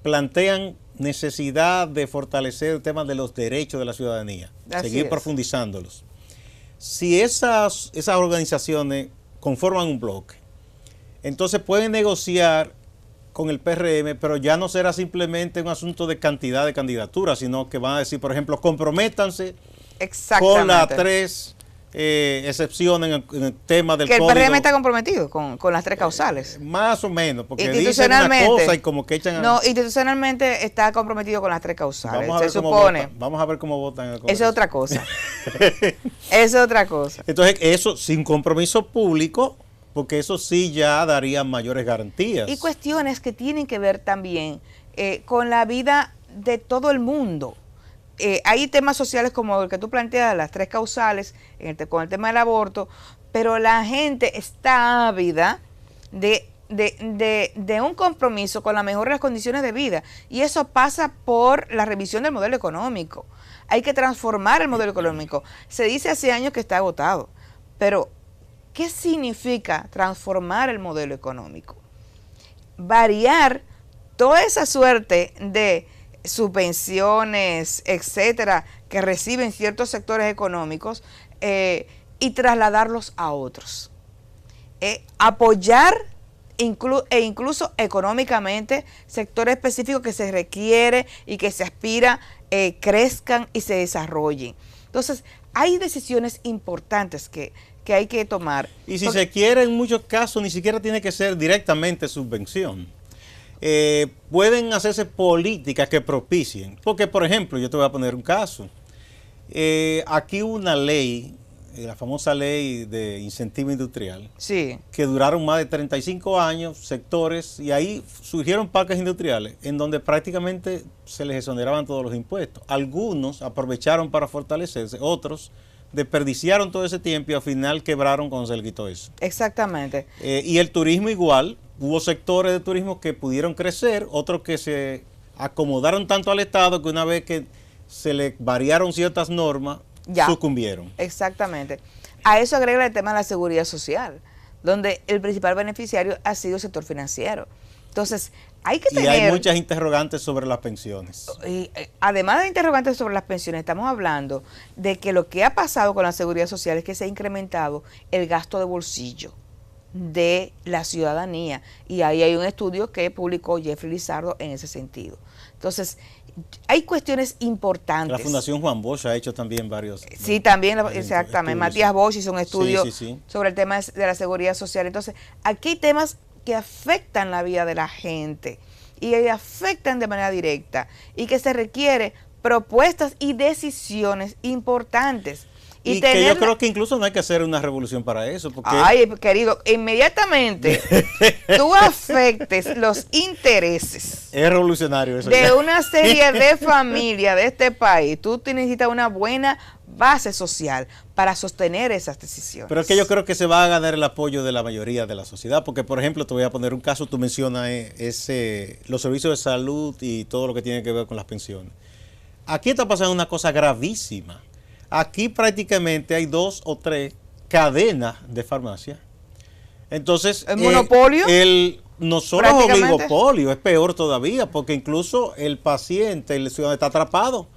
S1: plantean necesidad de fortalecer el tema de los derechos de la ciudadanía, seguir profundizándolos. Si esas organizaciones conforman un bloque, entonces pueden negociar con el PRM, pero ya no será simplemente un asunto de cantidad de candidaturas, sino que van a decir, por ejemplo, comprométanse con las 3 excepciones en el tema del código.
S2: Que el PRM está comprometido con las 3 causales.
S1: Más o menos, porque dicen una cosa y como que echan...
S2: No, institucionalmente está comprometido con las 3 causales,
S1: se supone. Vamos a ver cómo votan.
S2: Eso es otra cosa. Eso es otra cosa.
S1: Entonces, eso sin compromiso público, porque eso sí ya daría mayores garantías.
S2: Y cuestiones que tienen que ver también con la vida de todo el mundo. Hay temas sociales como el que tú planteas, las 3 causales, con el tema del aborto, pero la gente está ávida de un compromiso con la mejora de las condiciones de vida, y eso pasa por la revisión del modelo económico. Hay que transformar el modelo económico. Se dice hace años que está agotado, pero ¿qué significa transformar el modelo económico? Variar toda esa suerte de subvenciones, etcétera, que reciben ciertos sectores económicos y trasladarlos a otros. Apoyar incluso económicamente sectores específicos que se requiere y que se aspira crezcan y se desarrollen. Entonces, hay decisiones importantes que hay que tomar.
S1: Y si se quiere, en muchos casos, ni siquiera tiene que ser directamente subvención. Pueden hacerse políticas que propicien. Porque, por ejemplo, yo te voy a poner un caso. Aquí hubo una ley, la famosa ley de incentivo industrial,
S2: sí,
S1: que duraron más de 35 años, sectores, y ahí surgieron parques industriales en donde prácticamente se les exoneraban todos los impuestos. Algunos aprovecharon para fortalecerse, otros desperdiciaron todo ese tiempo y al final quebraron cuando se les quitó eso.
S2: Exactamente.
S1: Y el turismo igual. Hubo sectores de turismo que pudieron crecer, otros que se acomodaron tanto al Estado que una vez que se le variaron ciertas normas, sucumbieron.
S2: Exactamente. A eso agrega el tema de la seguridad social, donde el principal beneficiario ha sido el sector financiero. Entonces, hay que tener...
S1: Y hay muchas interrogantes sobre las pensiones.
S2: Y, además de interrogantes sobre las pensiones, estamos hablando de que lo que ha pasado con la seguridad social es que se ha incrementado el gasto de bolsillo de la ciudadanía. Y ahí hay un estudio que publicó Jeffrey Lizardo en ese sentido. Entonces, hay cuestiones importantes.
S1: La Fundación Juan Bosch ha hecho también varios.
S2: Sí, también, exactamente. Matías Bosch hizo un estudio
S1: sí.
S2: sobre el tema de la seguridad social. Entonces, aquí hay temas que afectan la vida de la gente y afectan de manera directa y que se requiere propuestas y decisiones importantes.
S1: Y que yo creo que incluso no hay que hacer una revolución para eso. Porque...
S2: Ay, querido, inmediatamente tú afectes los intereses.
S1: Es revolucionario eso.
S2: De una serie de familias de este país. Tú necesitas una buena base social para sostener esas decisiones.
S1: Pero es que yo creo que se va a ganar el apoyo de la mayoría de la sociedad. Porque, por ejemplo, te voy a poner un caso. Tú mencionas los servicios de salud y todo lo que tiene que ver con las pensiones. Aquí está pasando una cosa gravísima. Aquí prácticamente hay 2 o 3 cadenas de farmacia. Entonces,
S2: ¿el monopolio?
S1: No solo es oligopolio, es peor todavía, porque incluso el paciente, el ciudadano está atrapado.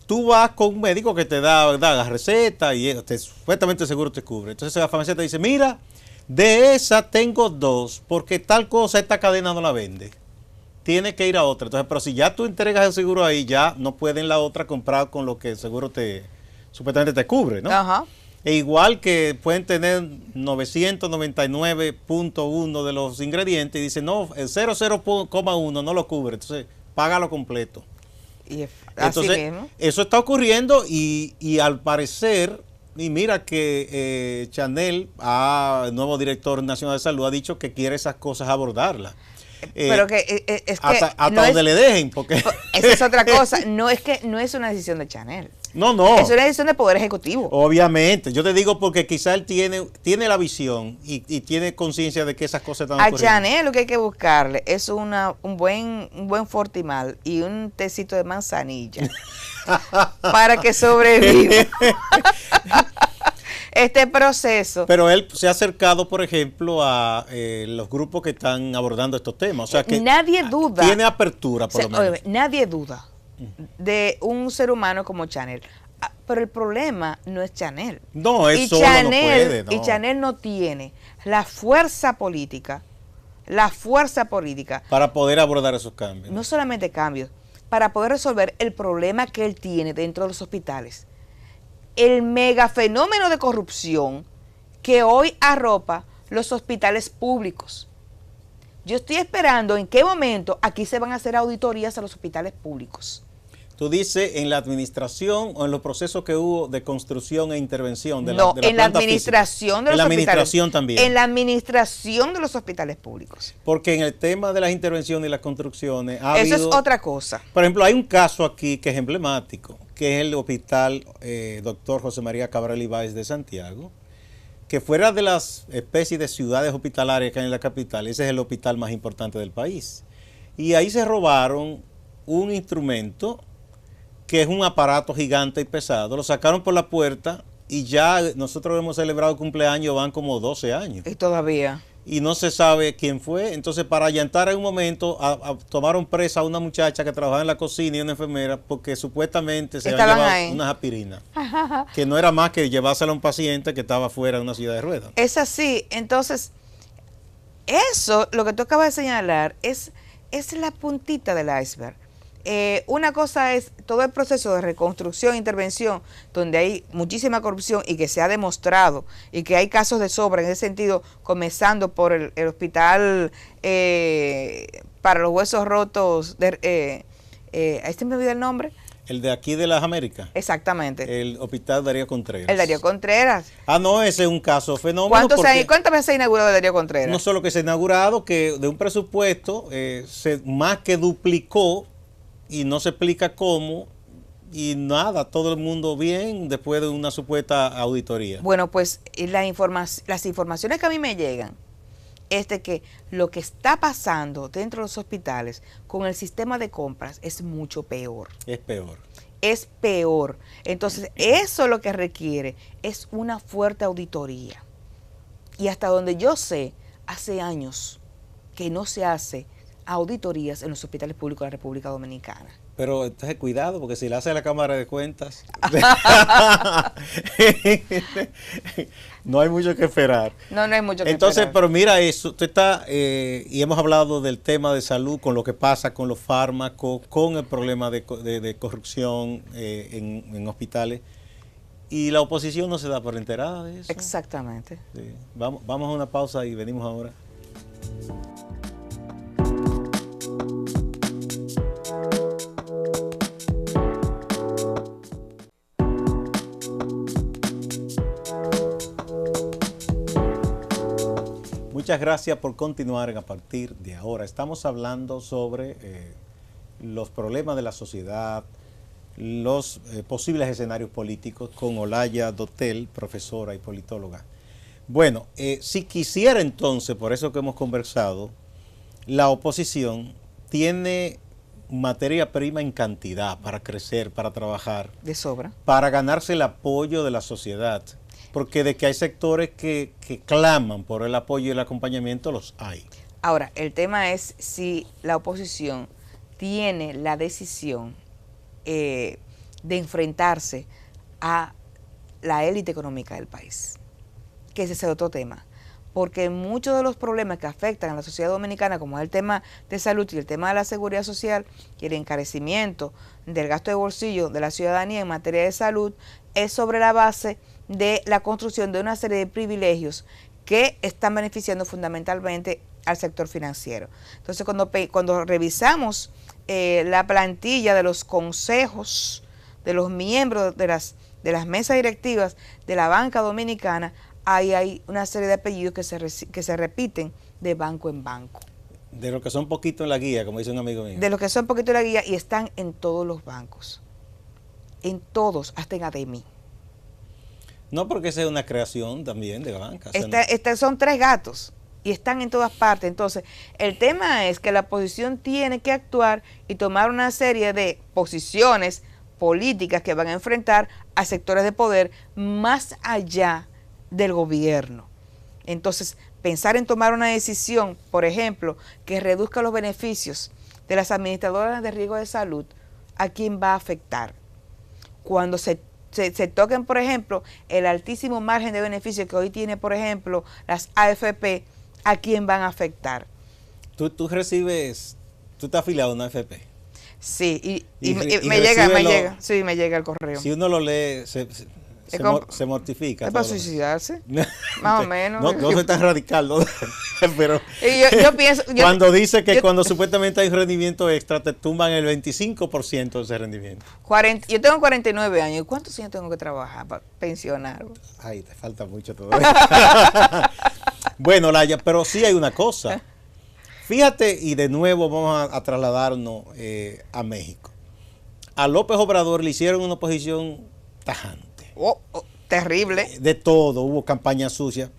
S1: Tú vas con un médico que te da la receta y supuestamente seguro te cubre. Entonces la farmacia te dice, mira, de esa tengo 2, porque tal cosa esta cadena no la vende. Tiene que ir a otra. Entonces, pero si ya tú entregas el seguro ahí, ya no pueden la otra comprar con lo que el seguro supuestamente te cubre, ¿no?
S2: Ajá.
S1: E igual que pueden tener 999.1 de los ingredientes y dicen, no, el 00,1 no lo cubre, entonces págalo completo.
S2: Y
S1: entonces,
S2: mismo.
S1: Eso está ocurriendo y al parecer, y mira que Chanel, el nuevo director nacional de salud, ha dicho que quiere esas cosas abordarlas.
S2: Pero que es que
S1: hasta no donde le dejen, porque
S2: esa es otra cosa. No es una decisión de Chanel.
S1: No.
S2: Es una decisión del Poder Ejecutivo.
S1: Obviamente. Yo te digo porque quizá él tiene la visión y tiene conciencia de que esas cosas están ocurriendo.
S2: A Chanel lo que hay que buscarle es un buen Fortimal y un tecito de manzanilla para que sobreviva este proceso.
S1: Pero él se ha acercado, por ejemplo, a los grupos que están abordando estos temas. O sea que
S2: nadie duda.
S1: Tiene apertura, por lo menos.
S2: Oye, nadie duda de un ser humano como Chanel. Pero el problema no es Chanel.
S1: No, es solo no puede. No.
S2: Y Chanel no tiene la fuerza política.
S1: Para poder abordar esos cambios.
S2: No solamente cambios, para poder resolver el problema que él tiene dentro de los hospitales. El mega fenómeno de corrupción que hoy arropa los hospitales públicos. Yo estoy esperando en qué momento aquí se van a hacer auditorías a los hospitales públicos.
S1: Tú dices en la administración o en los procesos que hubo de construcción e intervención de
S2: no,
S1: la
S2: en la administración de los hospitales. En la administración
S1: también.
S2: En la administración de los hospitales públicos.
S1: Porque en el tema de las intervenciones y las construcciones
S2: eso es otra cosa.
S1: Por ejemplo, hay un caso aquí que es emblemático, que es el hospital Dr. José María Cabral Ibáez de Santiago, que fuera de las especies de ciudades hospitalarias que hay en la capital, ese es el hospital más importante del país. Y ahí se robaron un instrumento que es un aparato gigante y pesado, lo sacaron por la puerta y ya nosotros hemos celebrado cumpleaños, van como 12 años.
S2: Y todavía.
S1: Y no se sabe quién fue. Entonces, para allantar en un momento, tomaron presa a una muchacha que trabajaba en la cocina y una enfermera porque supuestamente se habían llevado unas aspirinas. Que no era más que llevársela a un paciente que estaba fuera de una silla de ruedas.
S2: Es así. Entonces, eso, lo que tú acabas de señalar, es la puntita del iceberg. Una cosa es todo el proceso de reconstrucción e intervención, donde hay muchísima corrupción y que se ha demostrado y que hay casos de sobra en ese sentido, comenzando por el hospital para los huesos rotos, ahí se me olvidó el nombre.
S1: El de aquí de las Américas.
S2: Exactamente.
S1: El hospital Darío Contreras.
S2: El Darío Contreras.
S1: No, ese es un caso fenómeno.
S2: ¿Cuántas veces se ha inaugurado el Darío Contreras?
S1: No solo que se ha inaugurado, que de un presupuesto se más que duplicó y no se explica cómo y nada, todo el mundo bien después de una supuesta auditoría.
S2: Bueno, pues las informaciones que a mí me llegan es de que lo que está pasando dentro de los hospitales con el sistema de compras es mucho peor.
S1: Es peor.
S2: Es peor. Entonces, eso lo que requiere es una fuerte auditoría. Y hasta donde yo sé, hace años que no se hace auditorías en los hospitales públicos de la República Dominicana.
S1: Pero entonces cuidado, porque si la hace la Cámara de Cuentas, no hay mucho que esperar.
S2: No hay mucho que
S1: entonces,
S2: esperar.
S1: pero mira eso, usted está, y hemos hablado del tema de salud, con lo que pasa con los fármacos, con el problema de corrupción en hospitales, y la oposición no se da por enterada de eso.
S2: Exactamente.
S1: Sí. Vamos a una pausa y venimos ahora. Muchas gracias por continuar a partir de ahora. Estamos hablando sobre los problemas de la sociedad, los posibles escenarios políticos con Olaya Dotel, profesora y politóloga. Bueno, si quisiera entonces, por eso que hemos conversado, la oposición tiene materia prima en cantidad para crecer, para trabajar.
S2: De sobra.
S1: Para ganarse el apoyo de la sociedad. Porque de que hay sectores que claman por el apoyo y el acompañamiento, los hay.
S2: Ahora, el tema es si la oposición tiene la decisión de enfrentarse a la élite económica del país, que ese es otro tema. Porque muchos de los problemas que afectan a la sociedad dominicana, como es el tema de salud y el tema de la seguridad social y el encarecimiento del gasto de bolsillo de la ciudadanía en materia de salud, es sobre la base de la construcción de una serie de privilegios que están beneficiando fundamentalmente al sector financiero. Entonces, cuando revisamos la plantilla de los consejos, de los miembros de las mesas directivas de la banca dominicana, ahí hay una serie de apellidos que se repiten de banco en banco.
S1: De lo que son poquitos en la guía, como dice un amigo mío.
S2: De los que son poquitos en la guía, y están en todos los bancos. En todos, hasta en ADEMI.
S1: No, porque esa es una creación también de banca.
S2: Son 3 gatos y están en todas partes. Entonces, el tema es que la oposición tiene que actuar y tomar una serie de posiciones políticas que van a enfrentar a sectores de poder más allá del gobierno. Entonces, pensar en tomar una decisión, por ejemplo, que reduzca los beneficios de las administradoras de riesgo de salud, ¿a quién va a afectar? Cuando se toquen, por ejemplo, el altísimo margen de beneficio que hoy tiene, por ejemplo, las AFP, ¿a quién van a afectar?
S1: Tú recibes, tú estás afiliado a una AFP.
S2: Sí, y me llega, sí, me llega el correo.
S1: Si uno lo lee, se mortifica.
S2: ¿Es para suicidarse? Más o menos.
S1: No soy tan radical, ¿no? Pero
S2: yo pienso...
S1: cuando dice que cuando supuestamente hay rendimiento extra, te tumban el 25% de ese rendimiento.
S2: Yo tengo 49 años. ¿Cuántos años tengo que trabajar para pensionar?
S1: Ay, te falta mucho todavía. Bueno, Laya, pero sí hay una cosa. Fíjate, y de nuevo vamos a trasladarnos a México. A López Obrador le hicieron una oposición tajante.
S2: Terrible.
S1: De todo, hubo campaña sucia.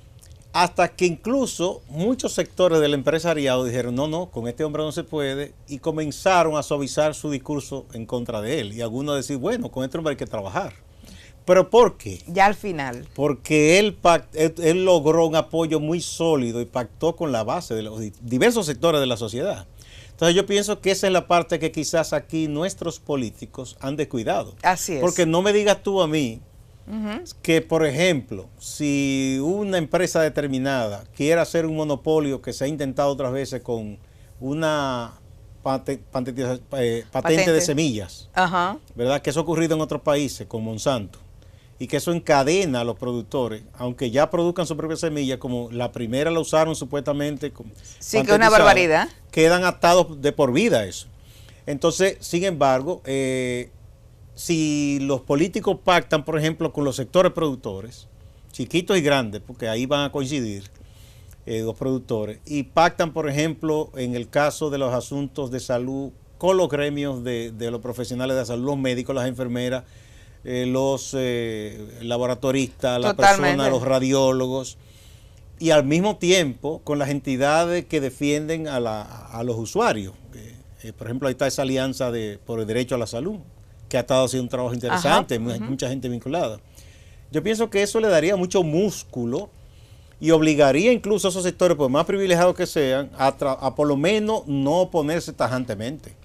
S1: Hasta que incluso muchos sectores del empresariado dijeron, no, con este hombre no se puede, y comenzaron a suavizar su discurso en contra de él. Y algunos decir, bueno, con este hombre hay que trabajar. ¿Pero por qué?
S2: Ya al final.
S1: Porque él logró un apoyo muy sólido y pactó con la base de los diversos sectores de la sociedad. Entonces yo pienso que esa es la parte que quizás aquí nuestros políticos han descuidado.
S2: Así es.
S1: Porque no me digas tú a mí que, por ejemplo, si una empresa determinada quiere hacer un monopolio que se ha intentado otras veces con una patente de semillas, ¿verdad? Que eso ha ocurrido en otros países con Monsanto, y que eso encadena a los productores, aunque ya produzcan su propia semilla, como la primera la usaron supuestamente.
S2: Sí, que es una barbaridad.
S1: Quedan atados de por vida eso. Entonces, sin embargo, si los políticos pactan, por ejemplo, con los sectores productores, chiquitos y grandes, porque ahí van a coincidir los productores, y pactan, por ejemplo, en el caso de los asuntos de salud, con los gremios de los profesionales de la salud, los médicos, las enfermeras, los laboratoristas, las personas, los radiólogos, y al mismo tiempo con las entidades que defienden a los usuarios. Por ejemplo, ahí está esa alianza por el derecho a la salud, que ha estado haciendo un trabajo interesante, mucha gente vinculada. Yo pienso que eso le daría mucho músculo y obligaría incluso a esos sectores, por más privilegiados que sean, a por lo menos no oponerse tajantemente.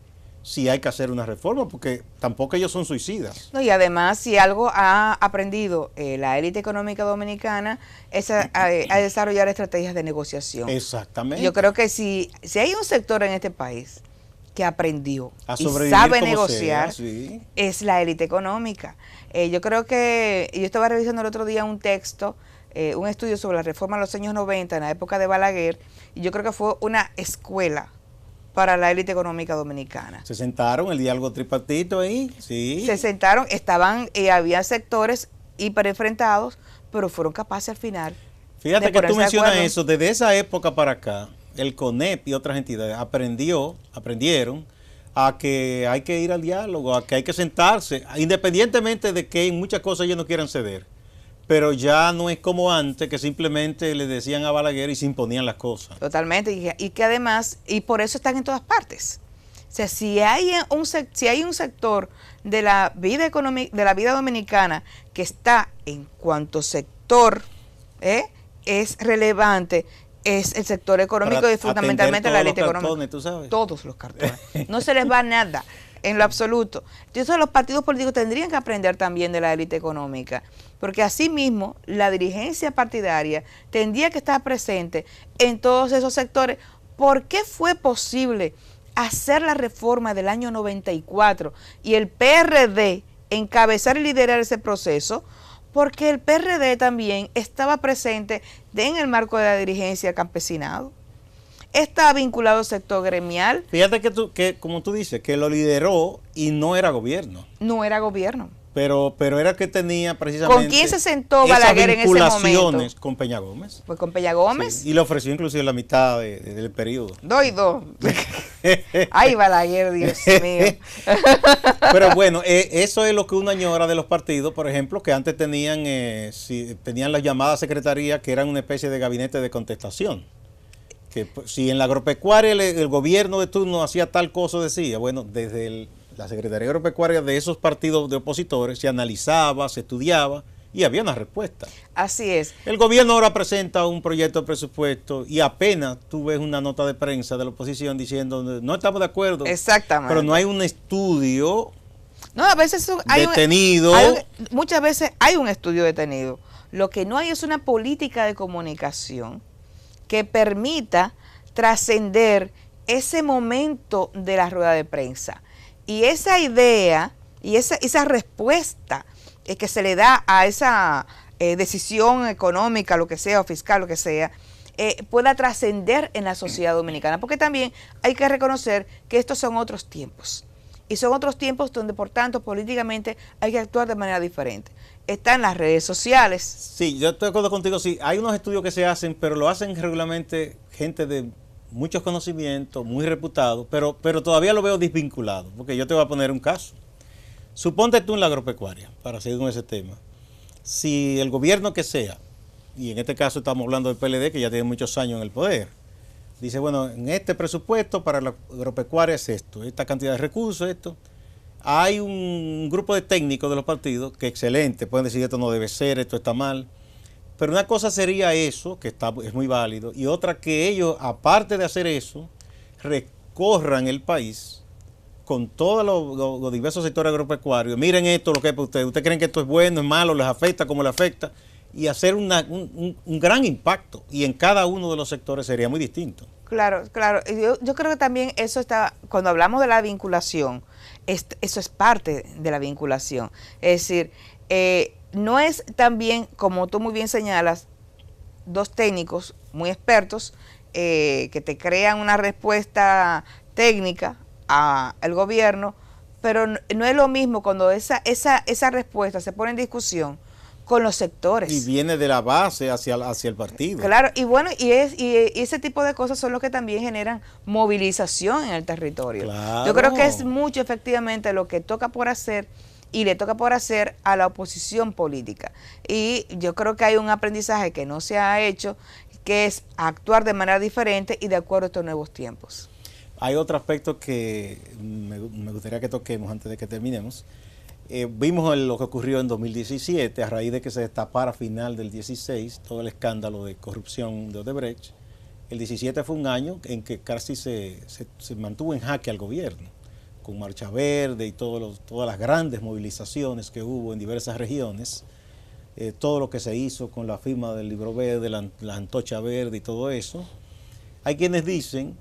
S1: Si hay que hacer una reforma, porque tampoco ellos son suicidas.
S2: No, y además, si algo ha aprendido la élite económica dominicana, es a desarrollar estrategias de negociación.
S1: Exactamente.
S2: Yo creo que si hay un sector en este país que aprendió y
S1: sobrevivir
S2: sabe
S1: como
S2: negociar,
S1: sea, sí,
S2: es la élite económica. Yo creo que, yo estaba revisando el otro día un texto, un estudio sobre la reforma de los años 90, en la época de Balaguer, y yo creo que fue una escuela para la élite económica dominicana.
S1: Se sentaron, el diálogo tripartito ahí, sí.
S2: Se sentaron, había sectores hiper enfrentados, pero fueron capaces al final.
S1: Fíjate que tú mencionas eso, desde esa época para acá, el CONEP y otras entidades aprendieron a que hay que ir al diálogo, a que hay que sentarse, independientemente de que en muchas cosas ellos no quieran ceder. Pero ya no es como antes, que simplemente le decían a Balaguer y se imponían las cosas.
S2: Totalmente, y que además, y por eso están en todas partes. O sea, si hay un sector de la vida económica, de la vida dominicana, que está en cuanto sector es relevante, es el sector económico y fundamentalmente la élite económica.
S1: ¿Tú sabes?
S2: Todos los cartones. No se les va nada, en lo absoluto. Entonces los partidos políticos tendrían que aprender también de la élite económica, porque asimismo la dirigencia partidaria tendría que estar presente en todos esos sectores. ¿Por qué fue posible hacer la reforma del año 94 y el PRD encabezar y liderar ese proceso? Porque el PRD también estaba presente en el marco de la dirigencia del campesinado. Estaba vinculado al sector gremial.
S1: Fíjate que como tú dices, que lo lideró y no era gobierno.
S2: No era gobierno.
S1: Pero era que tenía precisamente...
S2: ¿Con quién se sentó Balaguer en ese momento?
S1: Con Peña Gómez.
S2: Pues con Peña Gómez.
S1: Sí, y le ofreció inclusive la mitad del periodo.
S2: 2 y 2. Ay, Balaguer, Dios mío.
S1: Pero bueno, eso es lo que uno añora de los partidos, por ejemplo, que antes tenían las llamadas secretarías, que eran una especie de gabinete de contestación. Que si en la agropecuaria el gobierno de turno hacía tal cosa, decía, bueno, desde la Secretaría Agropecuaria de esos partidos de opositores se analizaba, se estudiaba y había una respuesta.
S2: Así es.
S1: El gobierno ahora presenta un proyecto de presupuesto y apenas tú ves una nota de prensa de la oposición diciendo no estamos de acuerdo.
S2: Exactamente.
S1: Pero no hay un estudio
S2: a veces
S1: detenido.
S2: Muchas veces hay un estudio detenido. Lo que no hay es una política de comunicación que permita trascender ese momento de la rueda de prensa. Y esa idea y esa respuesta que se le da a esa decisión económica, lo que sea, o fiscal, lo que sea, pueda trascender en la sociedad dominicana. Porque también hay que reconocer que estos son otros tiempos. Y son otros tiempos donde, por tanto, políticamente hay que actuar de manera diferente. Están las redes sociales.
S1: Sí, yo estoy de acuerdo contigo. Sí, hay unos estudios que se hacen, pero lo hacen regularmente gente de muchos conocimientos, muy reputados, pero todavía lo veo desvinculado, porque yo te voy a poner un caso. Suponte tú en la agropecuaria, para seguir con ese tema, si el gobierno que sea, y en este caso estamos hablando del PLD, que ya tiene muchos años en el poder, dice, bueno, en este presupuesto para la agropecuaria es esto, esta cantidad de recursos, esto. Hay un grupo de técnicos de los partidos que excelente, pueden decir esto no debe ser, esto está mal. Pero una cosa sería eso, que es muy válido, y otra que ellos, aparte de hacer eso, recorran el país con todos los diversos sectores agropecuarios. Miren esto, lo que es para ustedes. ¿Ustedes creen que esto es bueno, es malo, les afecta, cómo les afecta? Y hacer un gran impacto. Y en cada uno de los sectores sería muy distinto.
S2: Claro, claro. Yo creo que también eso está, cuando hablamos de la vinculación, eso es parte de la vinculación. Es decir, no es también, como tú muy bien señalas, dos técnicos muy expertos que te crean una respuesta técnica al gobierno, pero no es lo mismo cuando esa respuesta se pone en discusión con los sectores.
S1: Y viene de la base hacia el partido.
S2: Claro, y bueno, y ese tipo de cosas son los que también generan movilización en el territorio.
S1: Claro.
S2: Yo creo que es mucho efectivamente lo que toca por hacer y le toca por hacer a la oposición política. Y yo creo que hay un aprendizaje que no se ha hecho, que es actuar de manera diferente y de acuerdo a estos nuevos tiempos.
S1: Hay otro aspecto que me gustaría que toquemos antes de que terminemos, Vimos lo que ocurrió en 2017, a raíz de que se destapara a final del 16 todo el escándalo de corrupción de Odebrecht. El 17 fue un año en que casi se mantuvo en jaque al gobierno, con Marcha Verde y todas las grandes movilizaciones que hubo en diversas regiones, todo lo que se hizo con la firma del Libro Verde, la Antorcha Verde y todo eso. Hay quienes dicen,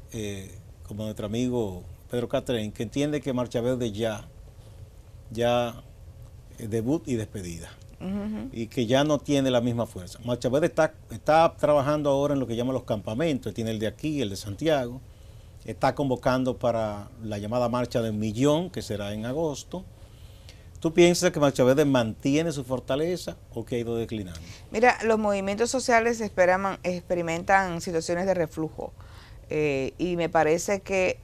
S1: como nuestro amigo Pedro Catrén, que entiende que Marcha Verde ya debut y despedida, y que ya no tiene la misma fuerza. Marcha Verde está trabajando ahora en lo que llaman los campamentos, tiene el de aquí, el de Santiago, está convocando para la llamada Marcha del Millón, que será en agosto. ¿Tú piensas que Marcha Verde mantiene su fortaleza o que ha ido declinando?
S2: Mira, los movimientos sociales experimentan situaciones de reflujo, y me parece que,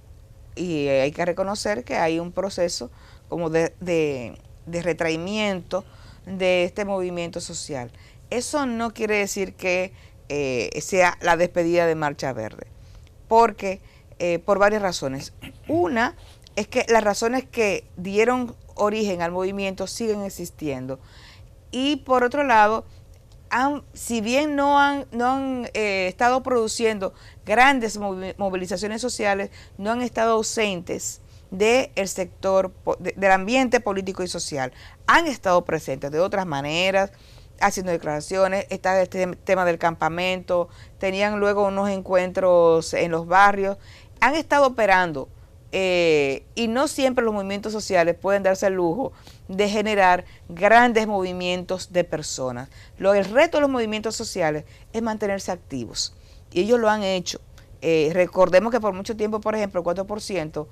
S2: y hay que reconocer que hay un proceso como de retraimiento de este movimiento social. Eso no quiere decir que sea la despedida de Marcha Verde, porque por varias razones. Una es que las razones que dieron origen al movimiento siguen existiendo, y por otro lado, si bien no han estado produciendo grandes movilizaciones sociales, no han estado ausentes del sector, del ambiente político y social. Han estado presentes de otras maneras, haciendo declaraciones. Está este tema del campamento, tenían luego unos encuentros en los barrios, han estado operando, y no siempre los movimientos sociales pueden darse el lujo de generar grandes movimientos de personas. El reto de los movimientos sociales es mantenerse activos, y ellos lo han hecho. Recordemos que por mucho tiempo, por ejemplo, el 4%,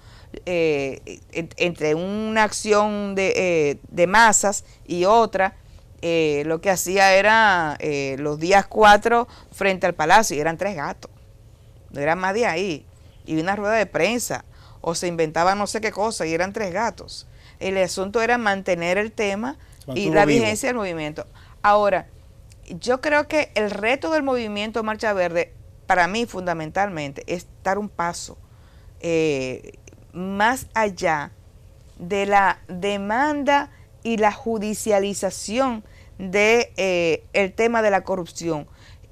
S2: entre una acción de masas y otra, lo que hacía era los días 4 frente al Palacio, y eran 3 gatos, no eran más de ahí, y una rueda de prensa, o se inventaban no sé qué cosa, y eran 3 gatos. El asunto era mantener el tema y la vigencia del movimiento. Ahora, yo creo que el reto del movimiento Marcha Verde, para mí fundamentalmente, es dar un paso más allá de la demanda y la judicialización de el tema de la corrupción,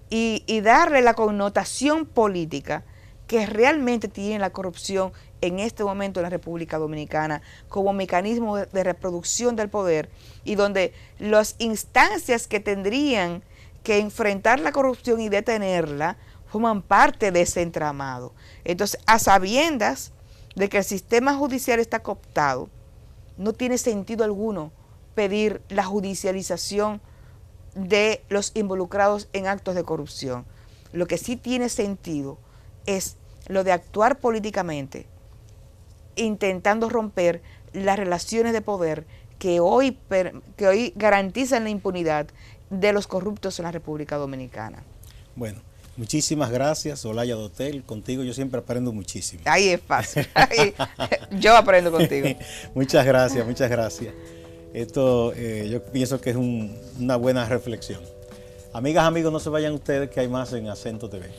S2: y darle la connotación política que realmente tiene la corrupción en este momento en la República Dominicana, como mecanismo de reproducción del poder, y donde las instancias que tendrían que enfrentar la corrupción y detenerla forman parte de ese entramado. Entonces, a sabiendas de que el sistema judicial está cooptado, no tiene sentido alguno pedir la judicialización de los involucrados en actos de corrupción. Lo que sí tiene sentido es lo de actuar políticamente, intentando romper las relaciones de poder que hoy garantizan la impunidad de los corruptos en la República Dominicana.
S1: Bueno, muchísimas gracias, Olaya Dotel. Contigo yo siempre aprendo muchísimo.
S2: Ahí es fácil. Yo aprendo contigo.
S1: Muchas gracias, muchas gracias. Esto yo pienso que es una buena reflexión. Amigas, amigos, no se vayan ustedes, que hay más en Acento TV.